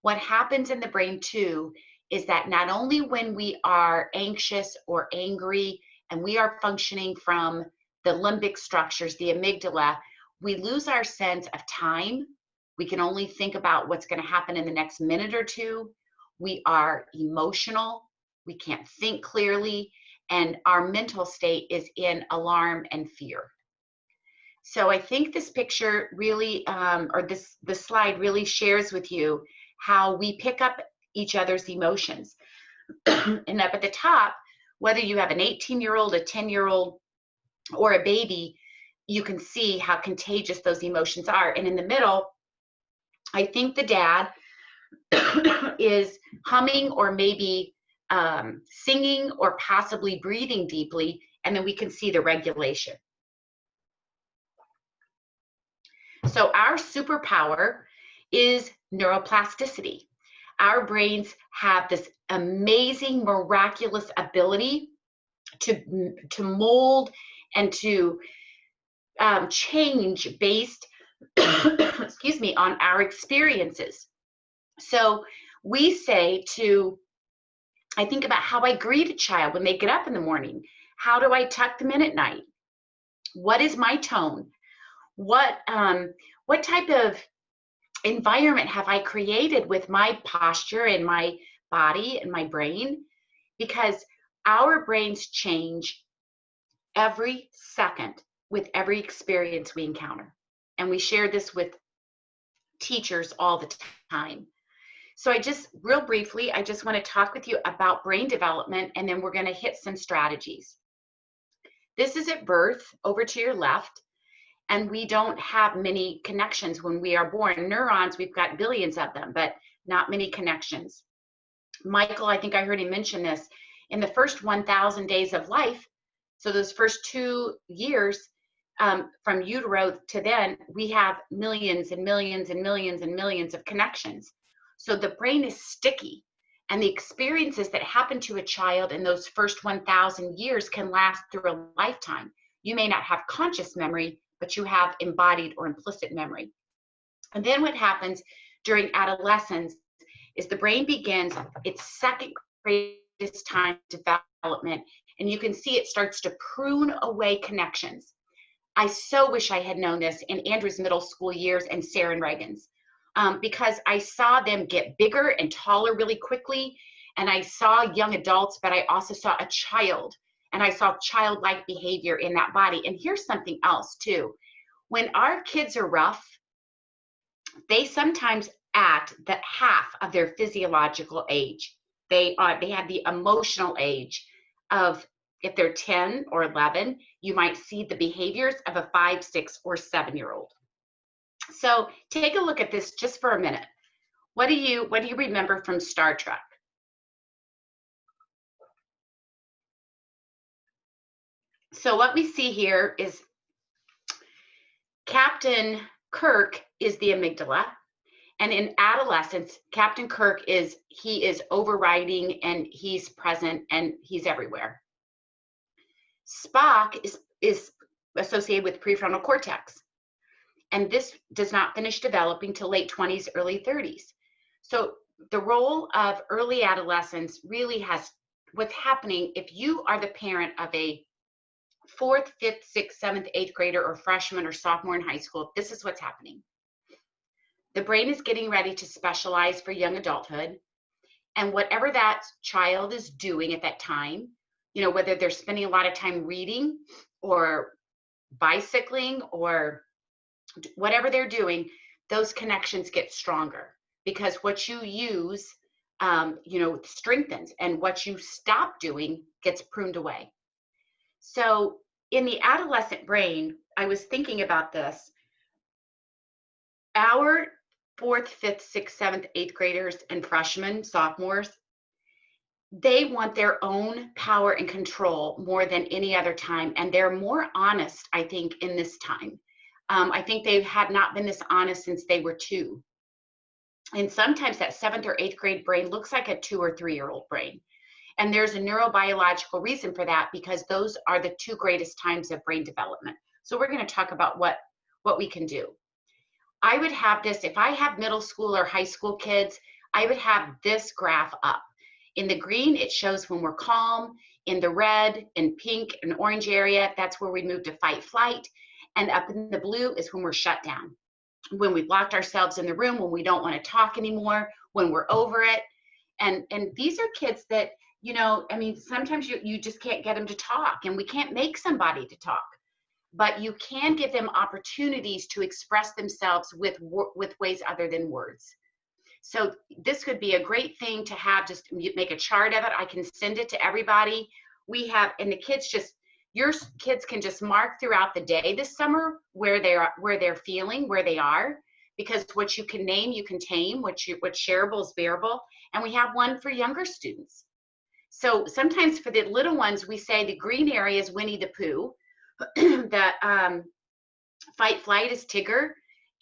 Speaker 3: What happens in the brain too is that not only when we are anxious or angry and we are functioning from the limbic structures, the amygdala, we lose our sense of time. We can only think about what's going to happen in the next minute or two. We are emotional. We can't think clearly. And our mental state is in alarm and fear. So I think this picture really, this slide really shares with you how we pick up each other's emotions. And up at the top, whether you have an 18-year-old, a 10-year-old, or a baby, you can see how contagious those emotions are. And in the middle, I think the dad is humming or maybe singing or possibly breathing deeply, and then we can see the regulation. So our superpower is neuroplasticity. Our brains have this amazing, miraculous ability to mold and to change based, excuse me, on our experiences. So we say I think about how I greet a child when they get up in the morning. How do I tuck them in at night? What is my tone? What type of environment have I created with my posture and my body and my brain? Because our brains change every second with every experience we encounter. And we share this with teachers all the time. So real briefly, I just want to talk with you about brain development, and then we're going to hit some strategies. This is at birth, over to your left. And we don't have many connections when we are born. Neurons, we've got billions of them, but not many connections. Michael, I think I heard him mention this, in the first 1,000 days of life, so those first 2 years from utero to then, we have millions and millions and millions and millions of connections. So the brain is sticky, and the experiences that happen to a child in those first 1,000 years can last through a lifetime. You may not have conscious memory, but you have embodied or implicit memory. And then what happens during adolescence is the brain begins its second greatest time development, and you can see it starts to prune away connections. I so wish I had known this in Andrew's middle school years and Sarah and Reagan's, because I saw them get bigger and taller really quickly, and I saw young adults, but I also saw a child. And I saw childlike behavior in that body. And here's something else too. When our kids are rough, they sometimes act that half of their physiological age. They have the emotional age of, if they're 10 or 11, you might see the behaviors of a 5, 6, or 7-year-old. So take a look at this just for a minute. What do you remember from Star Trek? So what we see here is Captain Kirk is the amygdala, and in adolescence, Captain Kirk is overriding, and he's present, and he's everywhere. Spock is associated with prefrontal cortex, and this does not finish developing till late 20s, early 30s. So the role of early adolescence really has what's happening if you are the parent of a 4th, 5th, 6th, 7th, 8th grader or freshman or sophomore in high school. This is what's happening. The brain is getting ready to specialize for young adulthood, and whatever that child is doing at that time, whether they're spending a lot of time reading or bicycling or whatever they're doing, those connections get stronger, because what you use strengthens, and what you stop doing gets pruned away. So in the adolescent brain, I was thinking about this. Our 4th, 5th, 6th, 7th, 8th graders and freshmen, sophomores, they want their own power and control more than any other time. And they're more honest, I think, in this time. I think they have not been this honest since they were 2. And sometimes that 7th or 8th grade brain looks like a 2 or 3-year-old brain. And there's a neurobiological reason for that, because those are the 2 greatest times of brain development. So we're going to talk about what we can do. I would have this, if I have middle school or high school kids, I would have this graph up. In the green, it shows when we're calm. In the red and pink and orange area, that's where we move to fight, flight. And up in the blue is when we're shut down, when we've locked ourselves in the room, when we don't want to talk anymore, when we're over it. And these are kids that, you know, I mean, sometimes you just can't get them to talk, and we can't make somebody to talk, but you can give them opportunities to express themselves with ways other than words. So this could be a great thing to have, just make a chart of it. I can send it to everybody. We have, and the kids just, your kids can just mark throughout the day this summer where they're feeling, where they are, because what you can name, you can tame, what's shareable is bearable. And we have one for younger students. So sometimes for the little ones, we say the green area is Winnie the Pooh, the fight flight is Tigger,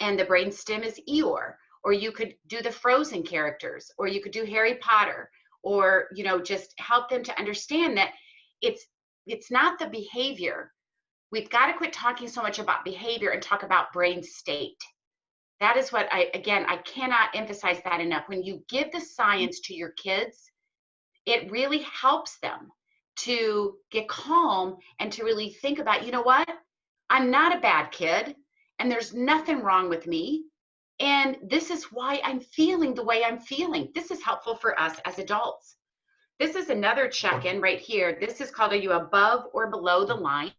Speaker 3: and the brainstem is Eeyore. Or you could do the Frozen characters, or you could do Harry Potter, or, you know, just help them to understand that it's not the behavior. We've got to quit talking so much about behavior and talk about brain state. That is what I cannot emphasize that enough. When you give the science to your kids, it really helps them to get calm and to really think about, you know what? I'm not a bad kid, and there's nothing wrong with me. And this is why I'm feeling the way I'm feeling. This is helpful for us as adults. This is another check-in right here. This is called, are you above or below the line?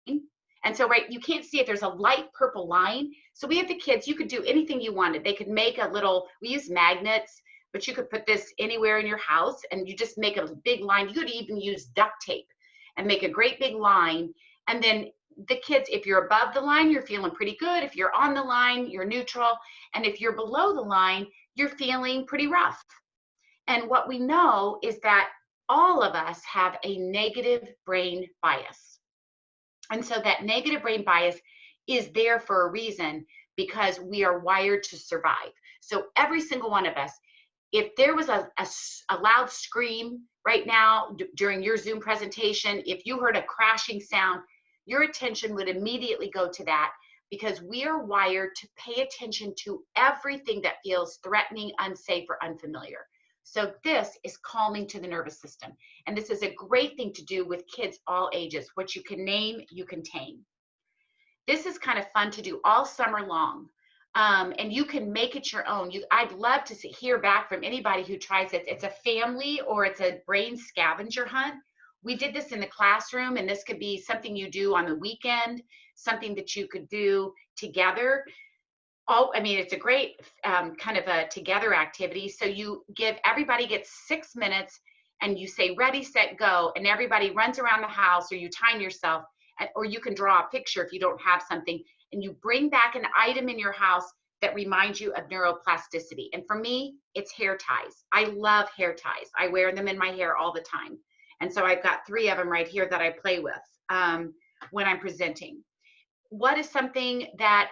Speaker 3: And so, right, you can't see it. There's a light purple line. So we have the kids, you could do anything you wanted. They could make a little, we use magnets, but you could put this anywhere in your house, and you just make a big line. You could even use duct tape and make a great big line. And then the kids, if you're above the line, you're feeling pretty good. If you're on the line, you're neutral. And if you're below the line, you're feeling pretty rough. And what we know is that all of us have a negative brain bias. And so that negative brain bias is there for a reason, because we are wired to survive. So every single one of us, if there was a loud scream right now during your Zoom presentation, if you heard a crashing sound, your attention would immediately go to that, because we are wired to pay attention to everything that feels threatening, unsafe, or unfamiliar. So this is calming to the nervous system. And this is a great thing to do with kids all ages. What you can name, you can tame. This is kind of fun to do all summer long. And you can make it your own. I'd love to hear back from anybody who tries it. It's a family or it's a brain scavenger hunt. We did this in the classroom, and this could be something you do on the weekend, something that you could do together. Oh, I mean, it's a great kind of a together activity. So everybody gets 6 minutes, and you say, ready, set, go. And everybody runs around the house, or you time yourself, or you can draw a picture if you don't have something, and you bring back an item in your house that reminds you of neuroplasticity. And for me, it's hair ties. I love hair ties. I wear them in my hair all the time. And so I've got 3 of them right here that I play with when I'm presenting. What is something that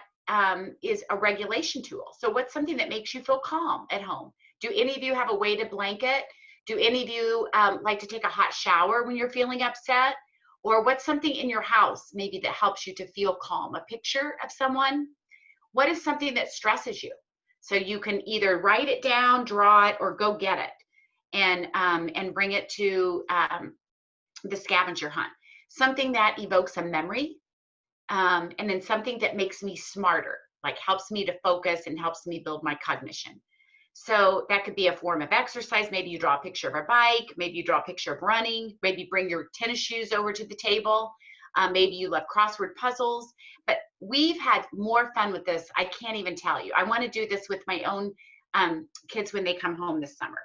Speaker 3: is a regulation tool? So what's something that makes you feel calm at home? Do any of you have a weighted blanket? Do any of you like to take a hot shower when you're feeling upset? Or what's something in your house maybe that helps you to feel calm? A picture of someone? What is something that stresses you? So you can either write it down, draw it, or go get it and bring it to the scavenger hunt. Something that evokes a memory, and then something that makes me smarter, like helps me to focus and helps me build my cognition. So that could be a form of exercise. Maybe you draw a picture of a bike. Maybe you draw a picture of running. Maybe bring your tennis shoes over to the table. Maybe you love crossword puzzles. But we've had more fun with this. I can't even tell you. I want to do this with my own kids when they come home this summer.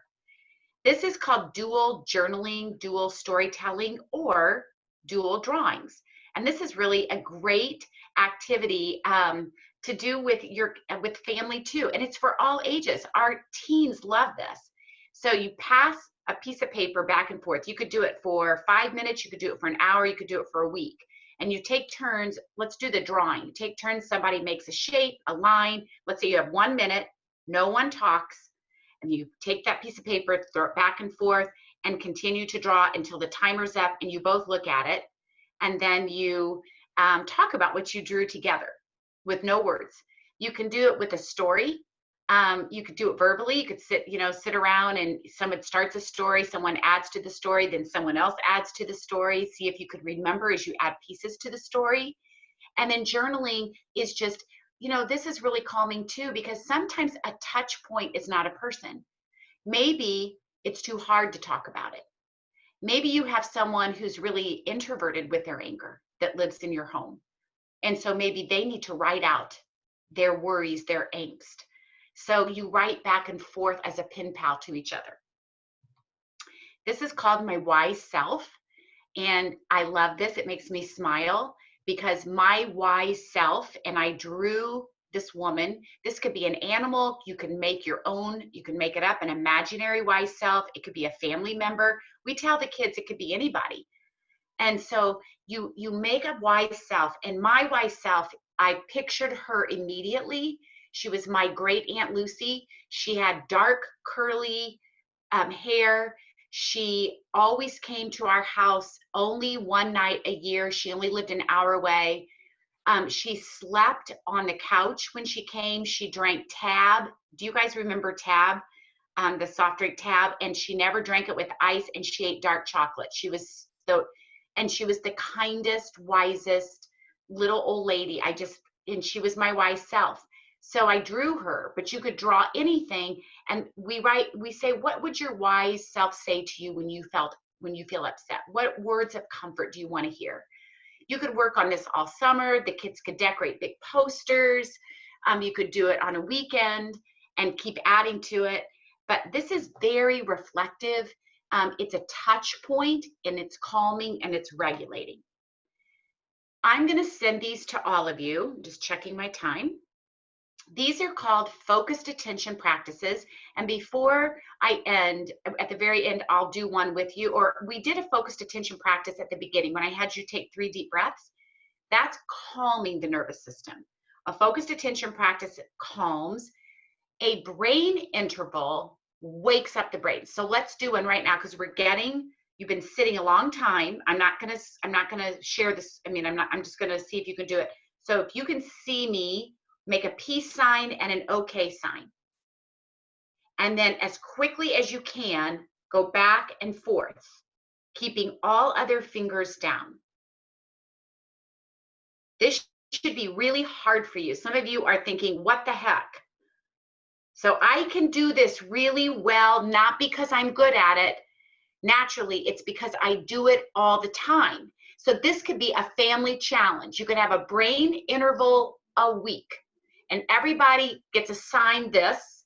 Speaker 3: This is called dual journaling, dual storytelling, or dual drawings. And this is really a great activity to do with family too. And it's for all ages. Our teens love this. So you pass a piece of paper back and forth. You could do it for 5 minutes, you could do it for an hour, you could do it for a week. And you take turns. Let's do the drawing. You take turns, somebody makes a shape, a line. Let's say you have 1 minute, no one talks, and you take that piece of paper, throw it back and forth, and continue to draw until the timer's up and you both look at it. And then you talk about what you drew together with no words. You can do it with a story. You could do it verbally. You could sit around and someone starts a story, someone adds to the story, then someone else adds to the story. See if you could remember as you add pieces to the story. And then journaling is just, this is really calming too, because sometimes a touch point is not a person. Maybe it's too hard to talk about it. Maybe you have someone who's really introverted with their anger that lives in your home. And so maybe they need to write out their worries, their angst. So you write back and forth as a pen pal to each other. This is called my wise self. And I love this. It makes me smile because my wise self, and I drew this woman. This could be an animal. You can make your own. You can make it up, an imaginary wise self. It could be a family member. We tell the kids it could be anybody. And so you make a wise self. And my wise self, I pictured her immediately. She was my great Aunt Lucy. She had dark, curly hair. She always came to our house only one night a year. She only lived an hour away. She slept on the couch when she came. She drank Tab. Do you guys remember Tab? The soft drink Tab. And she never drank it with ice, and she ate dark chocolate. She was the kindest, wisest little old lady. And she was my wise self. So I drew her, but you could draw anything. And we say, what would your wise self say to you when you feel upset? What words of comfort do you want to hear? You could work on this all summer. The kids could decorate big posters. You could do it on a weekend and keep adding to it. But this is very reflective. It's a touch point, and it's calming, and it's regulating. I'm going to send these to all of you. I'm just checking my time. These are called focused attention practices. And before I end, at the very end, I'll do one with you. Or we did a focused attention practice at the beginning when I had you take 3 deep breaths. That's calming the nervous system. A focused attention practice calms. A brain interval wakes up the brain. So let's do one right now, because you've been sitting a long time. I'm not gonna share this. I'm just gonna see if you can do it. So if you can see me, make a peace sign and an okay sign. And then as quickly as you can, go back and forth, keeping all other fingers down. This should be really hard for you. Some of you are thinking, what the heck? So I can do this really well, not because I'm good at it. Naturally, it's because I do it all the time. So this could be a family challenge. You could have a brain interval a week, and everybody gets assigned this.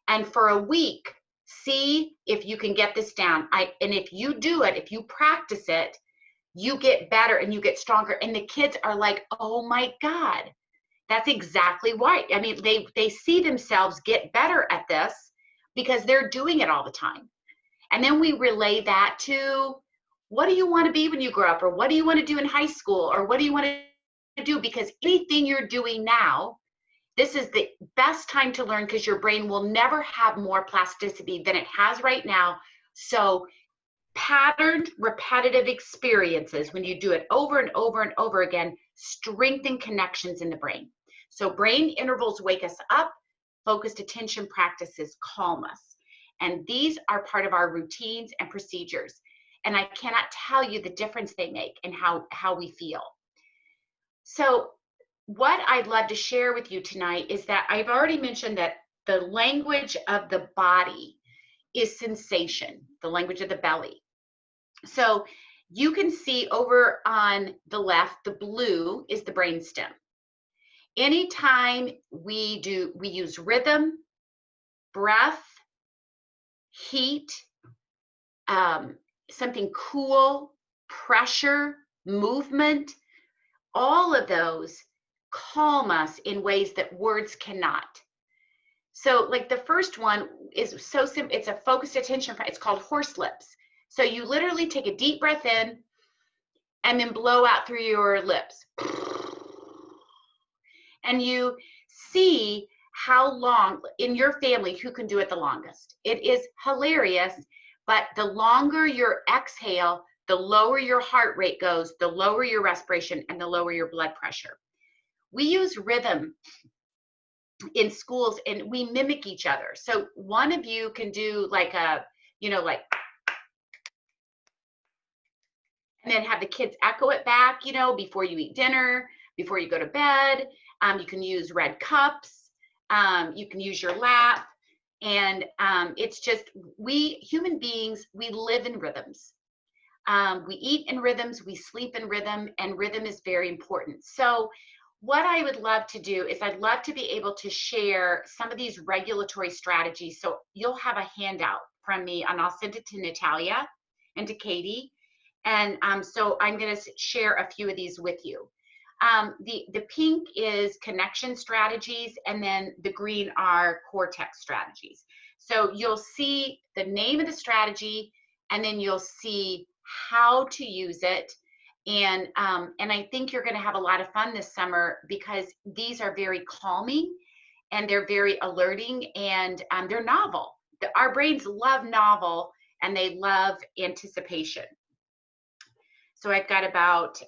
Speaker 3: And for a week, see if you can get this down. And if you do it, if you practice it, you get better and you get stronger. And the kids are like, oh my God, that's exactly right. I mean, they see themselves get better at this because they're doing it all the time. And then we relay that to, what do you want to be when you grow up? Or what do you want to do in high school? Or what do you want to do? Because anything you're doing now, this is the best time to learn, because your brain will never have more plasticity than it has right now. So patterned, repetitive experiences, when you do it over and over and over again, strengthen connections in the brain. So brain intervals wake us up. Focused attention practices calm us. And these are part of our routines and procedures. And I cannot tell you the difference they make in how we feel. So what I'd love to share with you tonight is that I've already mentioned that the language of the body is sensation, the language of the belly. So you can see over on the left, the blue is the brainstem. Anytime we use rhythm, breath, heat, something cool, pressure, movement, all of those calm us in ways that words cannot. So like the first one is so simple. It's a focused attention. It's called horse lips. So you literally take a deep breath in and then blow out through your lips. And you see how long in your family, who can do it the longest. It is hilarious, but the longer your exhale, the lower your heart rate goes, the lower your respiration, and the lower your blood pressure. We use rhythm in schools and we mimic each other. So one of you can do like a, like, and then have the kids echo it back, before you eat dinner, before you go to bed. You can use red cups. You can use your lap. And it's just, we human beings, we live in rhythms. We eat in rhythms, we sleep in rhythm, and rhythm is very important. So what I would love to do is I'd love to be able to share some of these regulatory strategies. So you'll have a handout from me, and I'll send it to Natalia and to Katie. And so I'm going to share a few of these with you. The pink is connection strategies, and then the green are cortex strategies. So you'll see the name of the strategy, and then you'll see how to use it. And I think you're going to have a lot of fun this summer because these are very calming and they're very alerting, and they're novel. Our brains love novel and they love anticipation. So I've got about,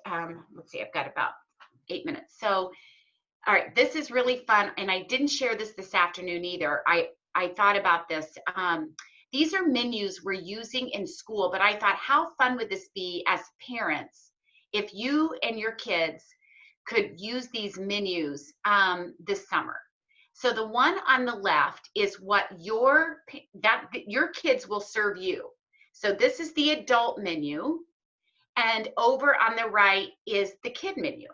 Speaker 3: let's see, I've got about 8 minutes. So, all right, this is really fun. And I didn't share this afternoon either. I thought about this. These are menus we're using in school, but I thought, how fun would this be as parents if you and your kids could use these menus this summer? So the one on the left is what your kids will serve you. So this is the adult menu, and over on the right is the kid menu.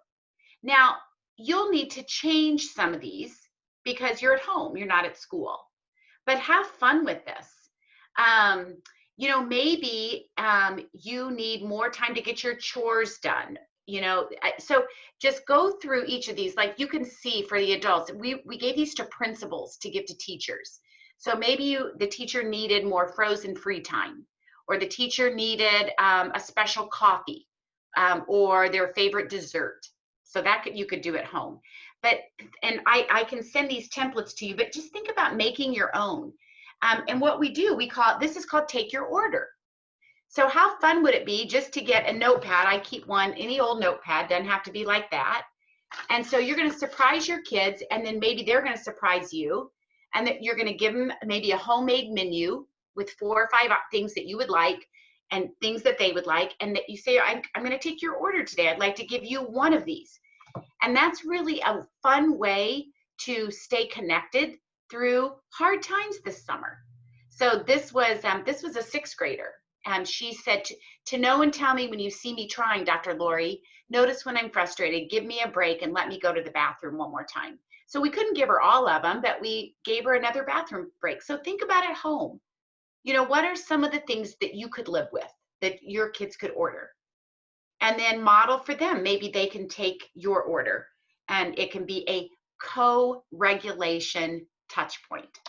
Speaker 3: Now, you'll need to change some of these because you're at home, you're not at school, but have fun with this. Maybe you need more time to get your chores done, so just go through each of these. Like you can see for the adults, we gave these to principals to give to teachers. So maybe the teacher needed more frozen free time, or the teacher needed a special coffee or their favorite dessert. So that you could do at home. And I can send these templates to you, but just think about making your own. And what we do, this is called Take Your Order. So how fun would it be just to get a notepad? I keep one, any old notepad, doesn't have to be like that. And so you're going to surprise your kids, and then maybe they're going to surprise you. And that you're going to give them maybe a homemade menu with 4 or 5 things that you would like and things that they would like. And that you say, I'm going to take your order today. I'd like to give you one of these. And that's really a fun way to stay connected through hard times this summer. So this was a 6th grader. She said, to know and tell me when you see me trying, Dr. Lori, notice when I'm frustrated, give me a break and let me go to the bathroom one more time. So we couldn't give her all of them, but we gave her another bathroom break. So think about at home. What are some of the things that you could live with, that your kids could order? And then model for them. Maybe they can take your order, and it can be a co-regulation touch point.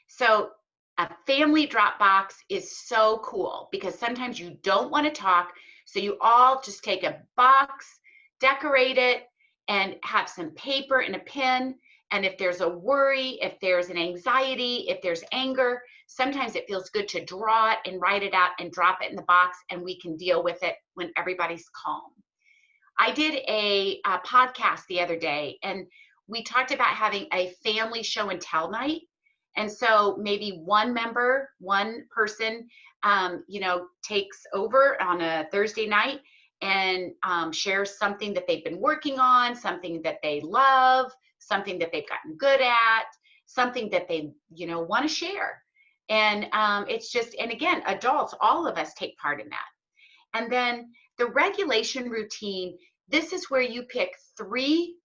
Speaker 3: So a family Dropbox is so cool because sometimes you don't want to talk. So you all just take a box, decorate it, and have some paper and a pen. And if there's a worry, if there's an anxiety, if there's anger, sometimes it feels good to draw it and write it out and drop it in the box, and we can deal with it when everybody's calm. I did a podcast the other day, and we talked about having a family show and tell night. And so maybe one person, takes over on a Thursday night and shares something that they've been working on, something that they love, something that they've gotten good at, something that they, want to share. And it's just, and again, adults, all of us take part in that. And then the regulation routine, this is where you pick 3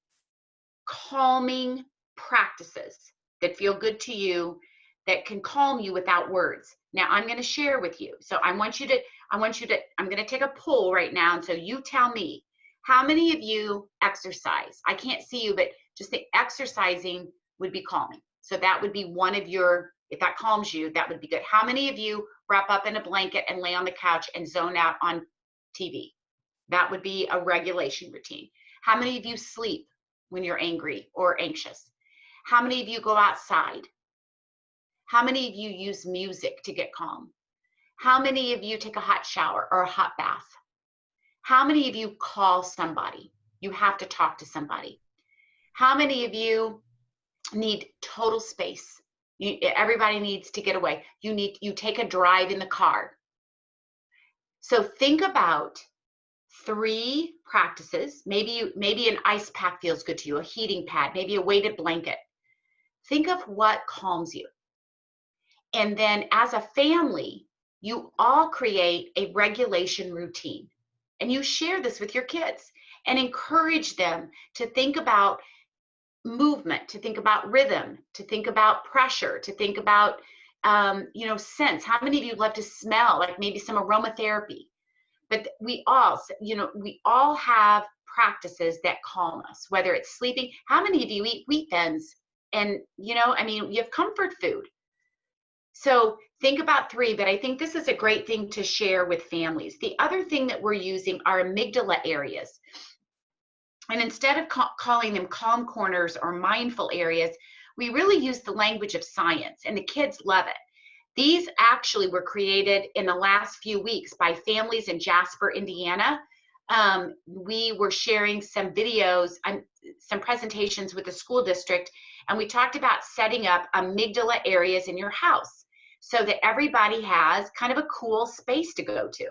Speaker 3: calming practices that feel good to you, that can calm you without words. Now I'm going to share with you. So I'm going to take a poll right now. And so you tell me, how many of you exercise? I can't see you, but just the exercising would be calming. So that would be one of your, if that calms you, that would be good. How many of you wrap up in a blanket and lay on the couch and zone out on TV? That would be a regulation routine. How many of you sleep when you're angry or anxious? How many of you go outside? How many of you use music to get calm? How many of you take a hot shower or a hot bath? How many of you call somebody? You have to talk to somebody. How many of you need total space? Everybody needs to get away. You take a drive in the car. So think about 3 practices. Maybe an ice pack feels good to you, a heating pad, maybe a weighted blanket. Think of what calms you. And then as a family, you all create a regulation routine. And you share this with your kids and encourage them to think about movement, to think about rhythm, to think about pressure, to think about, scents. How many of you love to smell, like maybe some aromatherapy? But we all have practices that calm us, whether it's sleeping. How many of you eat wheat thins? And, you have comfort food. So think about 3, but I think this is a great thing to share with families. The other thing that we're using are amygdala areas. And instead of calling them calm corners or mindful areas, we really use the language of science, and the kids love it. These actually were created in the last few weeks by families in Jasper, Indiana. We were sharing some videos, some presentations with the school district, and we talked about setting up amygdala areas in your house so that everybody has kind of a cool space to go to.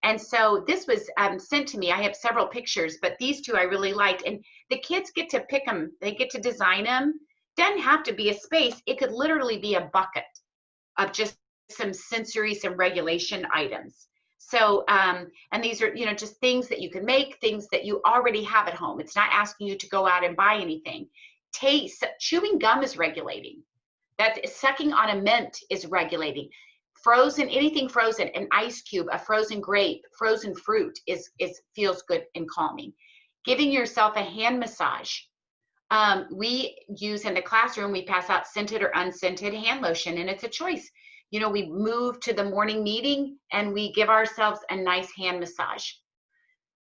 Speaker 3: And so this was sent to me. I have several pictures, but these 2 I really liked. And the kids get to pick them. They get to design them. Doesn't have to be a space. It could literally be a bucket of just some sensory, some regulation items. So, and these are, just things that you can make, things that you already have at home. It's not asking you to go out and buy anything. Taste, chewing gum is regulating. Sucking on a mint is regulating. Frozen, anything frozen, an ice cube, a frozen grape, frozen fruit feels good and calming. Giving yourself a hand massage. We use in the classroom, we pass out scented or unscented hand lotion, and it's a choice. We move to the morning meeting and we give ourselves a nice hand massage.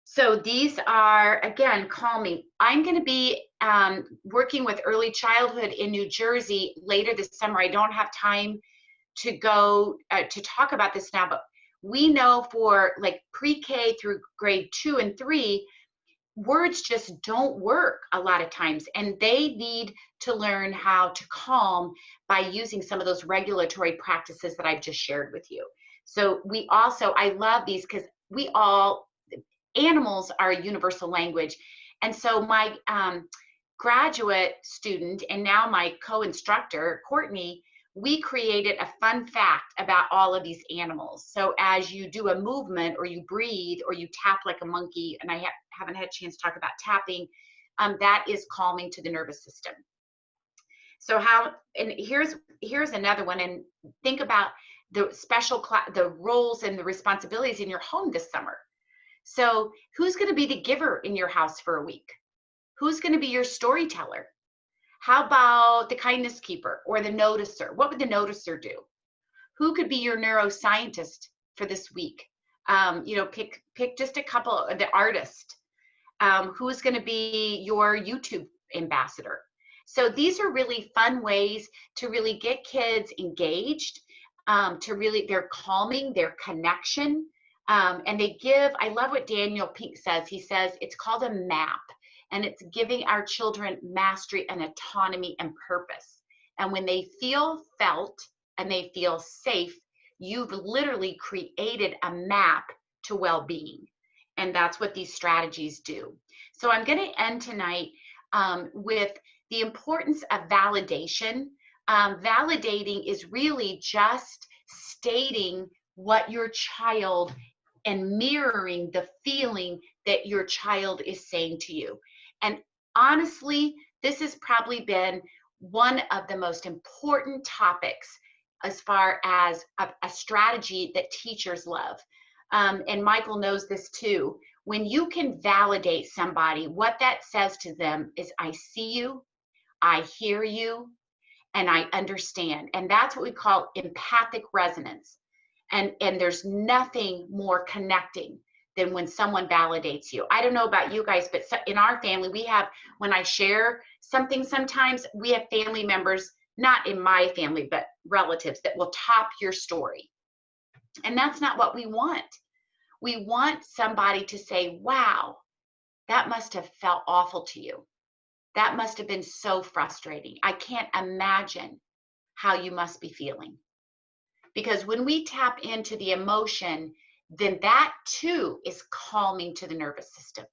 Speaker 3: So these are, again, calming. I'm going to be working with early childhood in New Jersey later this summer. I don't have time to go to talk about this now, but we know for like pre-K through grade 2 and 3, words just don't work a lot of times, and they need to learn how to calm by using some of those regulatory practices that I've just shared with you. So I love these because animals are a universal language. And so my graduate student and now my co-instructor, Courtney, we created a fun fact about all of these animals. So as you do a movement or you breathe or you tap like a monkey, and I haven't had a chance to talk about tapping, that is calming to the nervous system. So and here's another one, and think about the roles and the responsibilities in your home this summer. So who's going to be the giver in your house for a week? Who's going to be your storyteller? How about the kindness keeper or the noticer? What would the noticer do? Who could be your neuroscientist for this week? Pick just a couple. The artist. Who's going to be your YouTube ambassador? So these are really fun ways to really get kids engaged. They're calming, their connection, and they give. I love what Daniel Pink says. He says it's called a map. And it's giving our children mastery and autonomy and purpose. And when they feel felt and they feel safe, you've literally created a map to well-being. And that's what these strategies do. So I'm going to end tonight with the importance of validation. Validating is really just stating what your child and mirroring the feeling that your child is saying to you. And honestly, this has probably been one of the most important topics as far as a strategy that teachers love. And Michael knows this too. When you can validate somebody, what that says to them is, I see you, I hear you and I understand. And that's what we call empathic resonance. And there's nothing more connecting than when someone validates you. I don't know about you guys, but in our family, we have, when I share something, sometimes we have family members, not in my family, but relatives, that will top your story. And that's not what we want. We want somebody to say, wow, that must have felt awful to you. That must have been so frustrating. I can't imagine how you must be feeling. Because when we tap into the emotion, then that too is calming to the nervous system.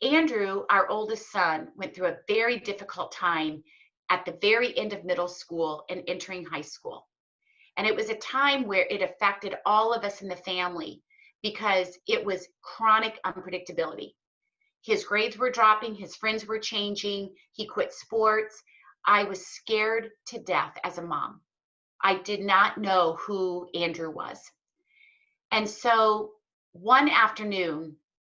Speaker 3: Andrew, our oldest son, went through a very difficult time at the very end of middle school and entering high school. And it was a time where it affected all of us in the family because it was chronic unpredictability. His grades were dropping, his friends were changing, he quit sports. I was scared to death as a mom. I did not know who Andrew was. And so one afternoon,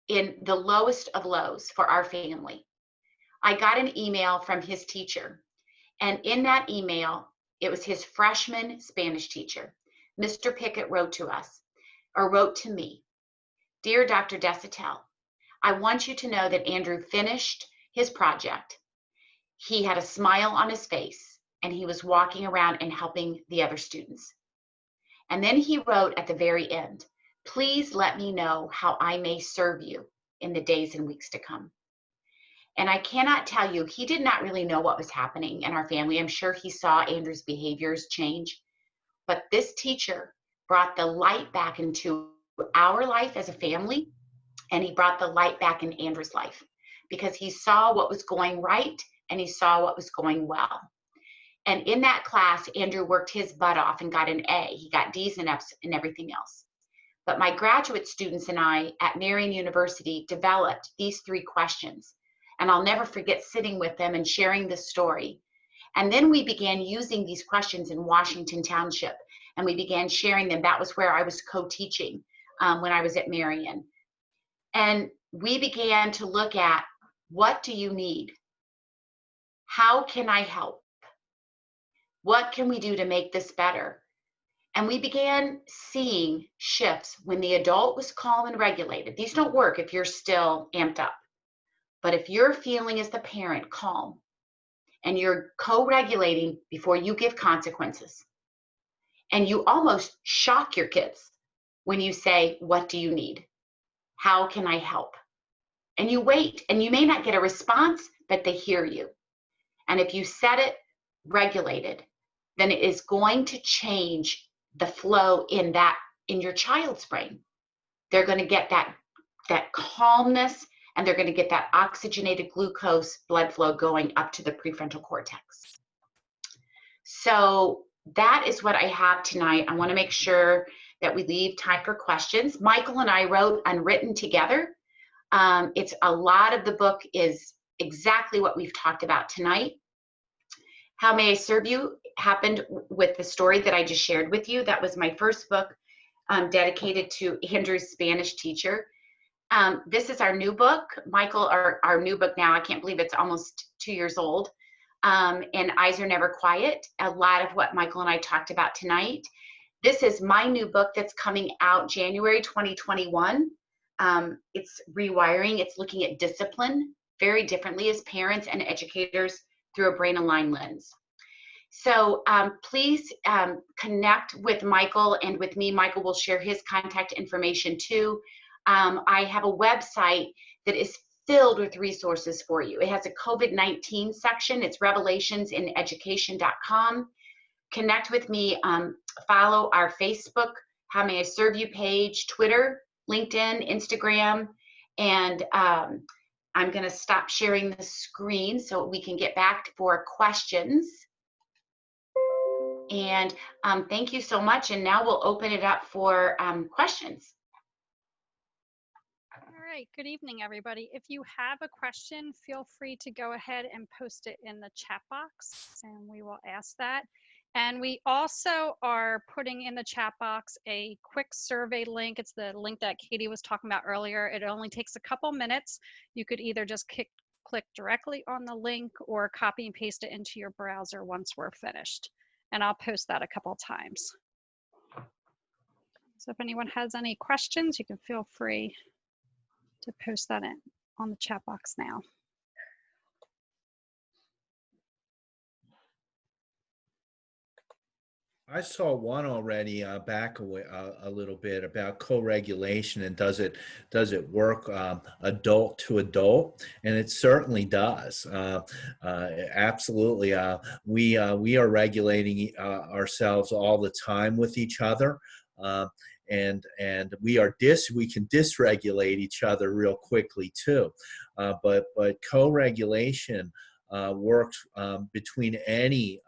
Speaker 3: in the lowest of lows for our family, I got an email from his teacher. And in that email, it was his freshman Spanish teacher. Mr. Pickett wrote to us, or wrote to me, "Dear Dr. Desatel, I want you to know that Andrew finished his project. He had a smile on his face, and he was walking around and helping the other students." And then he wrote at the very end, "Please let me know how I may serve you in the days and weeks to come." And I cannot tell you, he did not really know what was happening in our family. I'm sure he saw Andrew's behaviors change, but this teacher brought the light back into our life as a family, and he brought the light back in Andrew's life because he saw what was going right and he saw what was going well. And in that class, Andrew worked his butt off and got an A. He got D's and F's and everything else. But my graduate students and I at Marian University developed these 3 questions. And I'll never forget sitting with them and sharing this story. And then we began using these questions in Washington Township, and we began sharing them. That was where I was co-teaching when I was at Marian. And we began to look at, what do you need? How can I help? What can we do to make this better? And we began seeing shifts when the adult was calm and regulated. These don't work if you're still amped up. But if you're feeling as the parent calm and you're co-regulating before you give consequences, and you almost shock your kids when you say, what do you need? How can I help? And you wait, and you may not get a response, but they hear you. And if you set it regulated, then it is going to change the flow in your child's brain. They're going to get that calmness, and they're going to get that oxygenated glucose blood flow going up to the prefrontal cortex. So that is what I have tonight. I want to make sure that we leave time for questions. Michael and I wrote Unwritten together. It's a lot of the book is exactly what we've talked about tonight. How May I Serve You happened with the story that I just shared with you. That was my first book dedicated to Andrew's Spanish teacher. This is our new book, Michael, our new book now. I can't believe it's almost 2 years old. And Eyes Are Never Quiet, a lot of what Michael and I talked about tonight. This is my new book that's coming out January 2021. It's Rewiring. It's looking at discipline very differently as parents and educators through a brain-aligned lens. So please connect with Michael and with me. Michael will share his contact information too. I have a website that is filled with resources for you. It has a COVID-19 section. It's revelationsineducation.com. Connect with me. Follow our Facebook, How May I Serve You page, Twitter, LinkedIn, Instagram. And I'm going to stop sharing the screen so we can get back for questions. And thank you so much. And now we'll open it up for questions.
Speaker 4: All right, good evening, everybody. If you have a question, feel free to go ahead and post it in the chat box, and we will ask that. And we also are putting in the chat box a quick survey link. It's the link that Katie was talking about earlier. It only takes a couple minutes. You could either just click directly on the link or copy and paste it into your browser once we're finished. And I'll post that a couple times. So if anyone has any questions, you can feel free to post that in on the chat box now.
Speaker 2: I saw one already back away, a little bit about co-regulation and does it work adult to adult? And it certainly does. Absolutely. We are regulating ourselves all the time with each other. And we can dysregulate each other real quickly too. But co-regulation works between any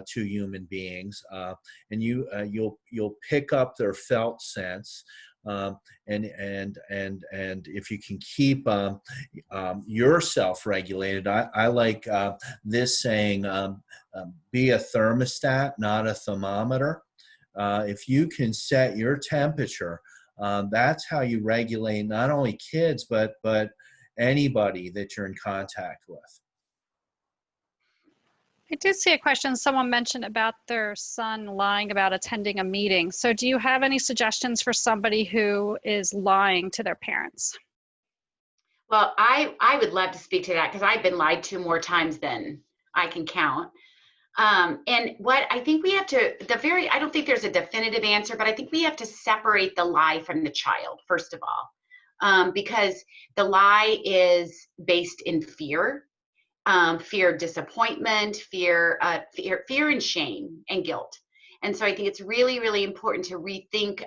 Speaker 2: two human beings, and you'll pick up their felt sense, and if you can keep yourself regulated. I like this saying, be a thermostat, not a thermometer. If you can set your temperature, that's how you regulate not only kids but anybody that you're in contact with.
Speaker 4: I did see a question someone mentioned about their son lying about attending a meeting. So do you have any suggestions for somebody who is lying to their parents?
Speaker 3: Well, I would love to speak to that because I've been lied to more times than I can count. And what I think we have to, I don't think there's a definitive answer, but I think we have to separate the lie from the child, first of all, because the lie is based in fear. Fear of disappointment, fear and shame and guilt. And so I think it's really, really important to rethink,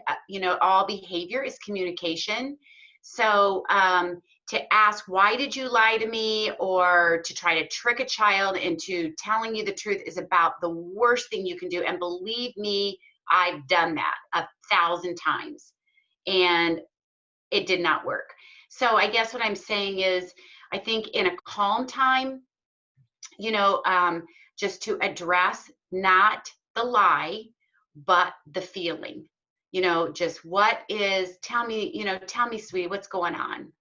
Speaker 3: all behavior is communication. So to ask, why did you lie to me? Or to try to trick a child into telling you the truth is about the worst thing you can do. And believe me, I've done that 1,000 times and it did not work. So I guess what I'm saying is, I think in a calm time, just to address not the lie, but the feeling, just tell me, sweetie, what's going on?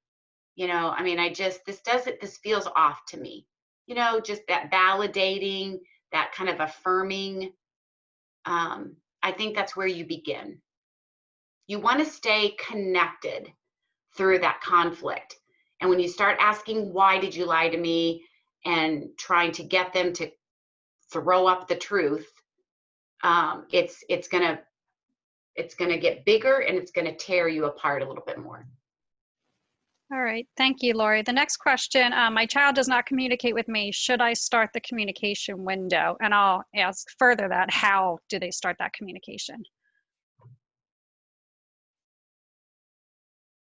Speaker 3: This feels off to me, just that validating, that kind of affirming. I think that's where you begin. You want to stay connected through that conflict. And when you start asking, why did you lie to me? And trying to get them to throw up the truth, it's gonna get bigger and it's gonna tear you apart a little bit more.
Speaker 4: All right, thank you, Lori. The next question, my child does not communicate with me. Should I start the communication window? And I'll ask further that, how do they start that communication?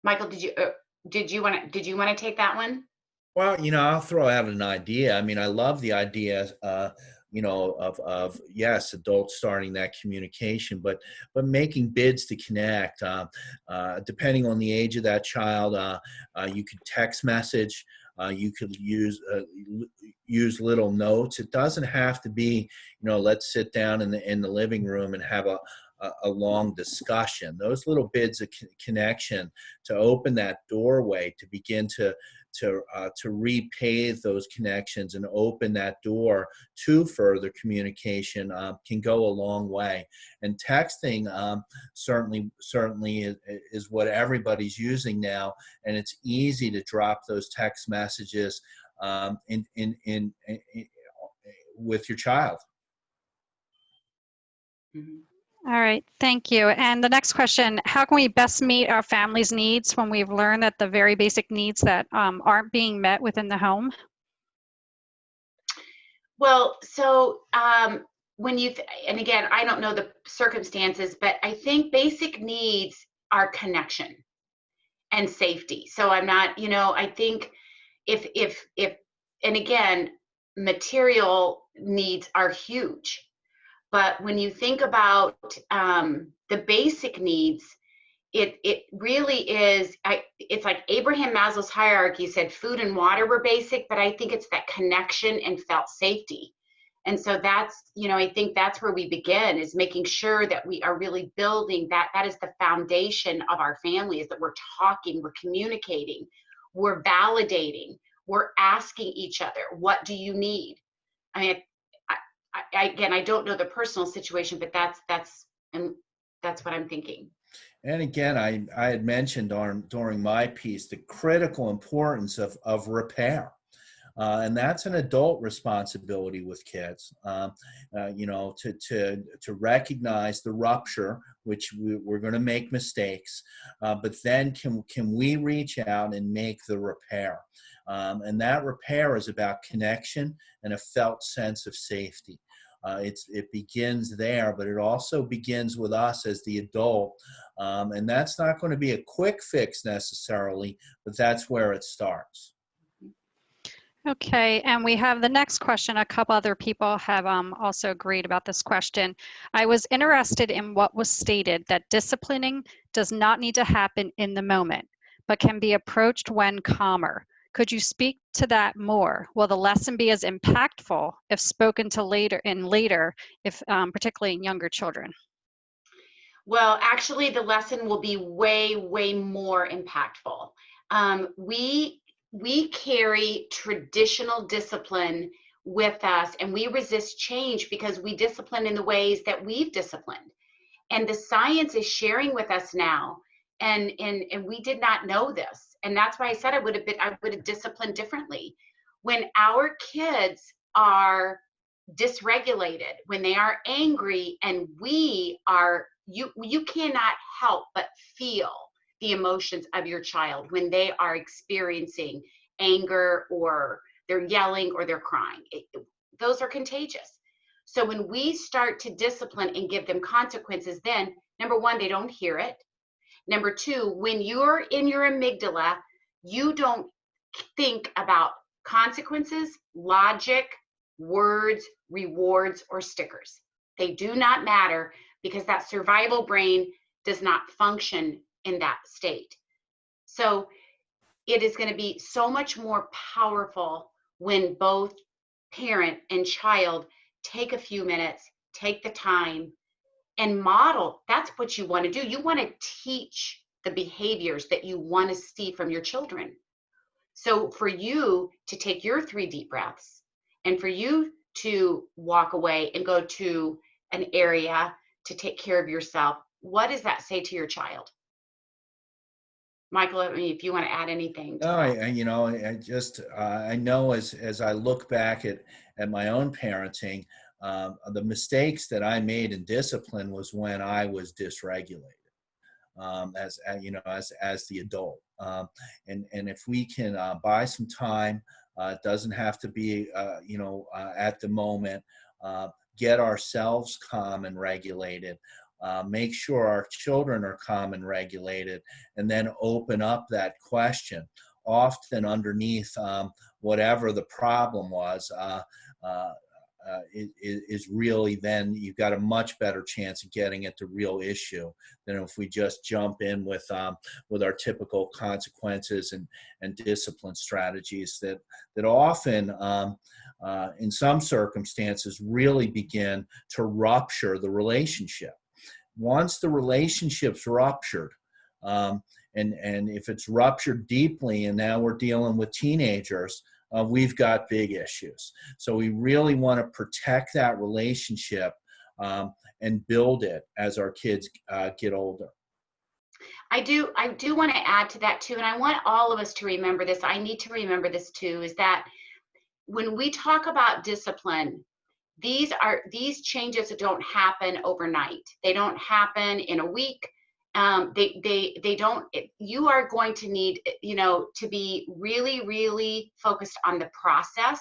Speaker 3: Michael, did you want to take that one?
Speaker 2: Well, I'll throw out an idea. I mean, I love the idea, of yes, adults starting that communication, but making bids to connect. Depending on the age of that child, you could text message. You could use little notes. It doesn't have to be, let's sit down in the living room and have a long discussion. Those little bids of connection to open that doorway to begin to repave those connections and open that door to further communication can go a long way. And texting certainly is what everybody's using now, and it's easy to drop those text messages with your child.
Speaker 3: Mm-hmm.
Speaker 4: All right, thank you. And the next question, how can we best meet our family's needs when we've learned that the very basic needs that aren't being met within the home?
Speaker 3: Well, so and again, I don't know the circumstances, but I think basic needs are connection and safety. So I'm not, I think if and again, material needs are huge. But when you think about the basic needs, it really is, it's like Abraham Maslow's hierarchy said food and water were basic, but I think it's that connection and felt safety. And so that's, I think that's where we begin, is making sure that we are really building that. That is the foundation of our family, is that we're talking, we're communicating, we're validating, we're asking each other, what do you need? I mean, again, I don't know the personal situation, but that's what I'm thinking.
Speaker 2: And again, I had mentioned during my piece the critical importance of repair. And that's an adult responsibility with kids, to recognize the rupture, which we're going to make mistakes, but then can we reach out and make the repair? And that repair is about connection and a felt sense of safety. It begins there, but it also begins with us as the adult. And that's not going to be a quick fix necessarily, but that's where it starts.
Speaker 4: Okay, and we have the next question. A couple other people have also agreed about this question. I was interested in what was stated that disciplining does not need to happen in the moment, but can be approached when calmer. Could you speak to that more? Will the lesson be as impactful if spoken to later, if particularly in younger children?
Speaker 3: Well, actually, the lesson will be way, way more impactful. We carry traditional discipline with us, and we resist change because we discipline in the ways that we've disciplined. And the science is sharing with us now, and we did not know this. And that's why I said I would have disciplined differently. When our kids are dysregulated, when they are angry, and we are, you cannot help but feel the emotions of your child when they are experiencing anger, or they're yelling, or they're crying. Those are contagious. So when we start to discipline and give them consequences, then number one, they don't hear it. Number two, when you're in your amygdala, you don't think about consequences, logic, words, rewards, or stickers. They do not matter because that survival brain does not function in that state. So it is going to be so much more powerful when both parent and child take a few minutes, take the time, and model. That's what you want to do. You want to teach the behaviors that you want to see from your children. So for you to take your 3 deep breaths, and for you to walk away and go to an area to take care of yourself, what does that say to your child? Michael, I mean, if you want to add anything to
Speaker 2: No,
Speaker 3: that.
Speaker 2: I know as I look back at my own parenting, the mistakes that I made in discipline was when I was dysregulated, as the adult. And if we can buy some time, it doesn't have to be, at the moment, get ourselves calm and regulated. Make sure our children are calm and regulated, and then open up that question. Often underneath whatever the problem was, is really, then you've got a much better chance of getting at the real issue than if we just jump in with our typical consequences and discipline strategies that often in some circumstances really begin to rupture the relationship. Once the relationship's ruptured, and if it's ruptured deeply, and now we're dealing with teenagers, we've got big issues. So we really want to protect that relationship and build it as our kids get older.
Speaker 3: I do want to add to that too, and I want all of us to remember this. I need to remember this too, is that when we talk about discipline, these changes that don't happen overnight. They don't happen in a week. They don't. You are going to need, to be really, really focused on the process,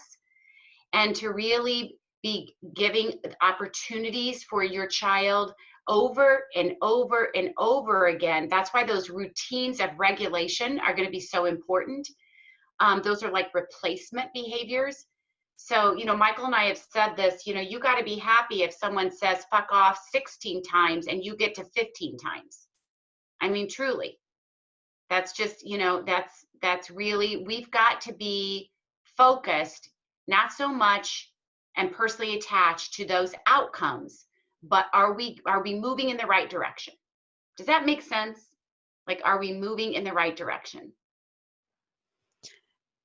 Speaker 3: and to really be giving opportunities for your child over and over and over again. That's why those routines of regulation are going to be so important. Those are like replacement behaviors. So, Michael and I have said this, you got to be happy if someone says fuck off 16 times and you get to 15 times. I mean, truly, that's just, that's really, we've got to be focused, not so much and personally attached to those outcomes, but are we moving in the right direction? Does that make sense? Like, are we moving in the right direction?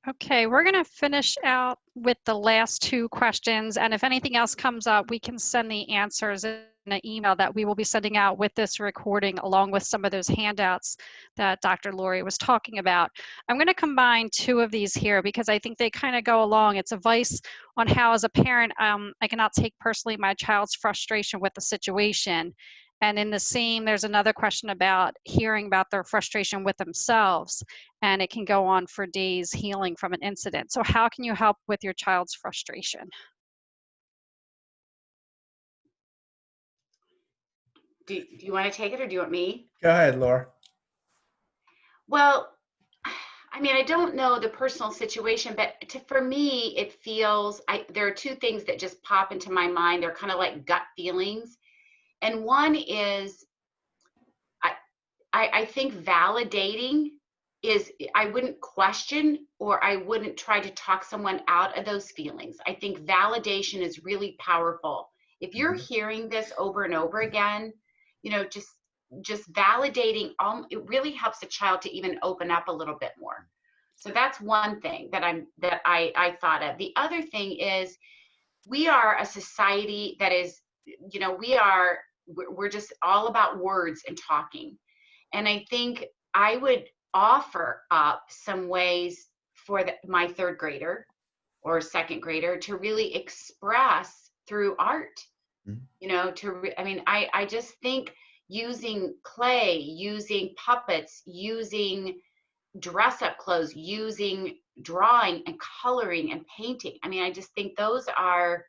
Speaker 4: Okay, we're going to finish out with the last two questions. And if anything else comes up, we can send the answers in an email that we will be sending out with this recording, along with some of those handouts that Dr. Lori was talking about. I'm going to combine two of these here because I think they kind of go along. It's advice on how, as a parent, I cannot take personally my child's frustration with the situation. And in the same, there's another question about hearing about their frustration with themselves, and it can go on for days healing from an incident. So how can you help with your child's frustration?
Speaker 3: Do you want to take it or do you want me?
Speaker 2: Go ahead, Laura.
Speaker 3: Well, I mean, I don't know the personal situation, but for me, it feels, there are two things that just pop into my mind. They're kind of like gut feelings. And one is, I think validating is, I wouldn't question or I wouldn't try to talk someone out of those feelings. I think validation is really powerful. If you're hearing this over and over again, just validating, it really helps a child to even open up a little bit more. So that's one thing that I thought of. The other thing is, we are a society that is, we're just all about words and talking. And I think I would offer up some ways for my third grader or second grader to really express through art. I just think using clay, using puppets, using dress up clothes, using drawing and coloring and painting. I just think those are,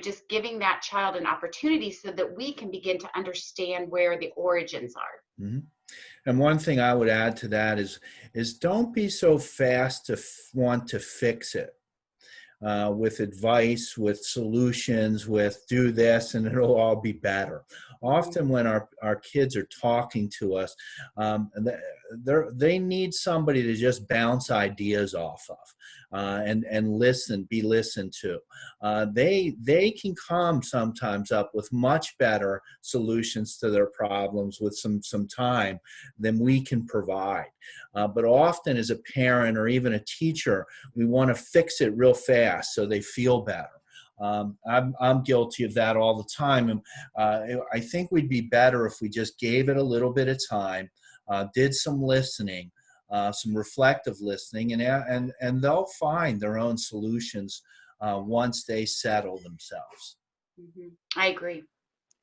Speaker 3: just giving that child an opportunity so that we can begin to understand where the origins are.
Speaker 2: Mm-hmm. And one thing I would add to that is don't be so fast to want to fix it with advice, with solutions, with do this and it'll all be better. Often when our kids are talking to us, they need somebody to just bounce ideas off of and be listened to. They can come sometimes up with much better solutions to their problems with some time than we can provide. But often as a parent or even a teacher, we want to fix it real fast so they feel better. I'm guilty of that all the time. And I think we'd be better if we just gave it a little bit of time, did some listening, some reflective listening, and they'll find their own solutions once they settle themselves.
Speaker 3: I agree.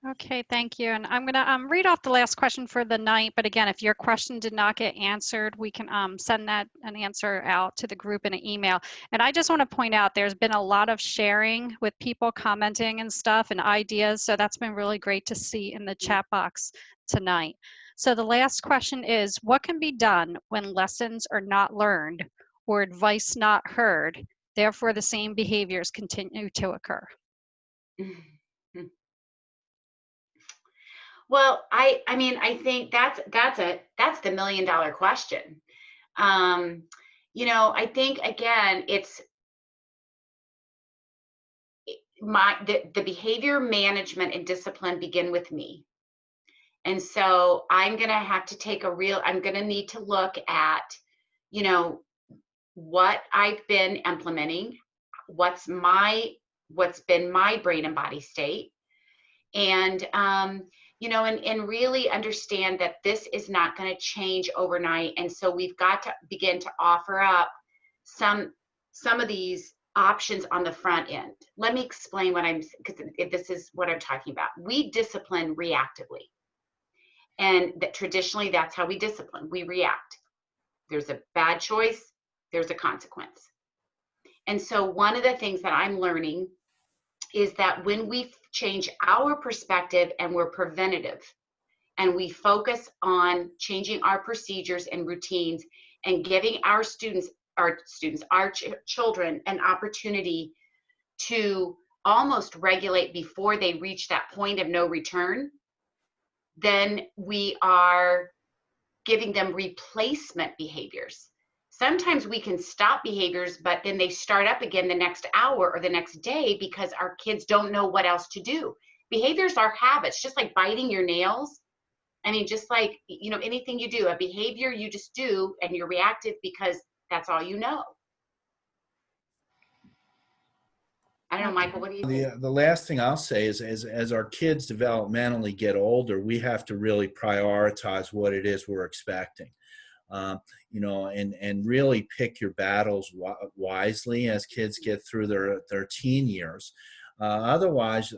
Speaker 4: Okay, thank you. And I'm going to read off the last question for the night. But again, if your question did not get answered, we can send an answer out to the group in an email. And I just want to point out there's been a lot of sharing with people commenting and stuff and ideas. So that's been really great to see in the chat box tonight. So the last question is, what can be done when lessons are not learned or advice not heard, therefore the same behaviors continue to occur?
Speaker 3: Well, I think that's the $1 million question. I think again, it's the behavior management and discipline begin with me. And so I'm going to have to I'm going to need to look at, what I've been implementing, what's been my brain and body state. And, and really understand that this is not going to change overnight. And so we've got to begin to offer up some of these options on the front end. Let me explain because this is what I'm talking about. We discipline reactively. And traditionally, that's how we discipline. We react. There's a bad choice, there's a consequence. And so one of the things that I'm learning is that when we change our perspective and we're preventative and we focus on changing our procedures and routines and giving our children an opportunity to almost regulate before they reach that point of no return, then we are giving them replacement behaviors. Sometimes we can stop behaviors, but then they start up again the next hour or the next day because our kids don't know what else to do. Behaviors are habits, just like biting your nails. Just like, anything you do, a behavior you just do and you're reactive because that's all you know. I don't know, Michael, what do you think?
Speaker 2: The last thing I'll say is as our kids developmentally get older, we have to really prioritize what it is we're expecting. And really pick your battles wisely as kids get through their teen years. Otherwise,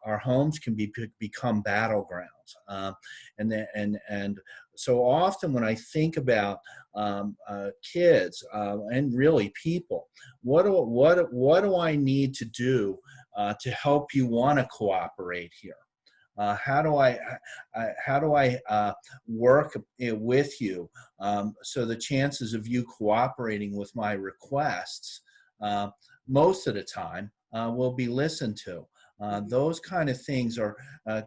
Speaker 2: our homes can become battlegrounds. And so often when I think about kids and really people, what do I need to do to help you want to cooperate here? How do I work with you so the chances of you cooperating with my requests most of the time will be listened to. Those kind of things are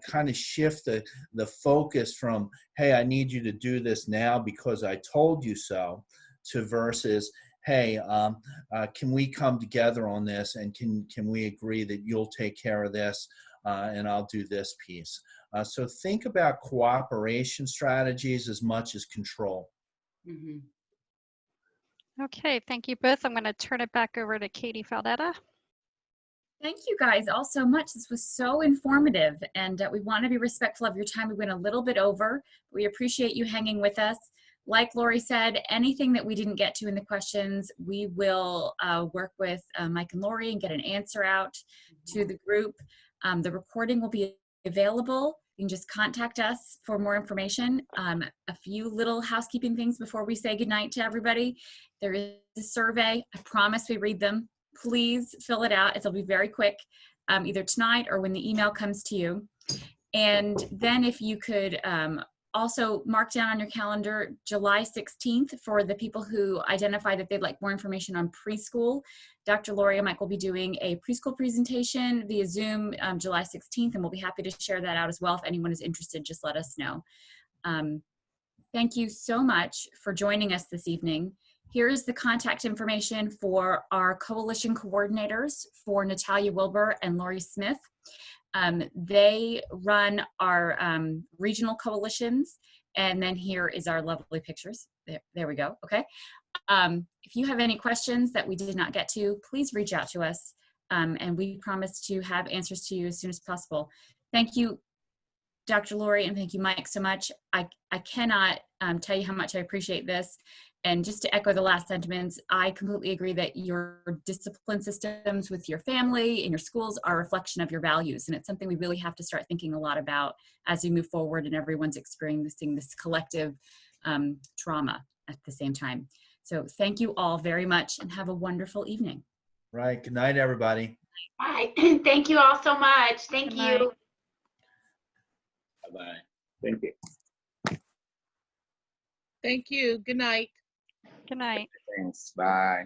Speaker 2: kind of shift the focus from, hey, I need you to do this now because I told you so, to versus, hey, can we come together on this, and can we agree that you'll take care of this and I'll do this piece. So think about cooperation strategies as much as control.
Speaker 3: Mhm.
Speaker 4: Okay, thank you both. I'm going to turn it back over to Katie Faldetta.
Speaker 1: Thank you guys all so much. This was so informative, and we want to be respectful of your time. We went a little bit over. We appreciate you hanging with us. Like Lori said, anything that we didn't get to in the questions, we will work with Mike and Lori and get an answer out to the group. The recording will be available. You can just contact us for more information. A few little housekeeping things before we say goodnight to everybody. There is a survey. I promise we read them. Please fill it out. It'll be very quick, either tonight or when the email comes to you. And then if you could also mark down on your calendar July 16th for the people who identify that they'd like more information on preschool. Dr. Lori and Mike will be doing a preschool presentation via Zoom July 16th, and we'll be happy to share that out as well. If anyone is interested, just let us know. Thank you so much for joining us this evening. Here is the contact information for our coalition coordinators, for Natalia Wilbur and Lori Smith. They run our regional coalitions, and then here is our lovely pictures. There we go. Okay. If you have any questions that we did not get to, please reach out to us, and we promise to have answers to you as soon as possible. Thank you, Dr. Lori, and thank you, Mike, so much. I cannot tell you how much I appreciate this. And just to echo the last sentiments, I completely agree that your discipline systems with your family and your schools are a reflection of your values. And it's something we really have to start thinking a lot about as we move forward and everyone's experiencing this collective trauma at the same time. So thank you all very much and have a wonderful evening.
Speaker 2: Right. Good night, everybody.
Speaker 3: Bye. Thank you all so much. Thank
Speaker 4: Good
Speaker 3: you.
Speaker 4: night.
Speaker 2: Bye-bye.
Speaker 5: Thank you.
Speaker 6: Thank you. Good night.
Speaker 4: Good night.
Speaker 5: Thanks. Bye.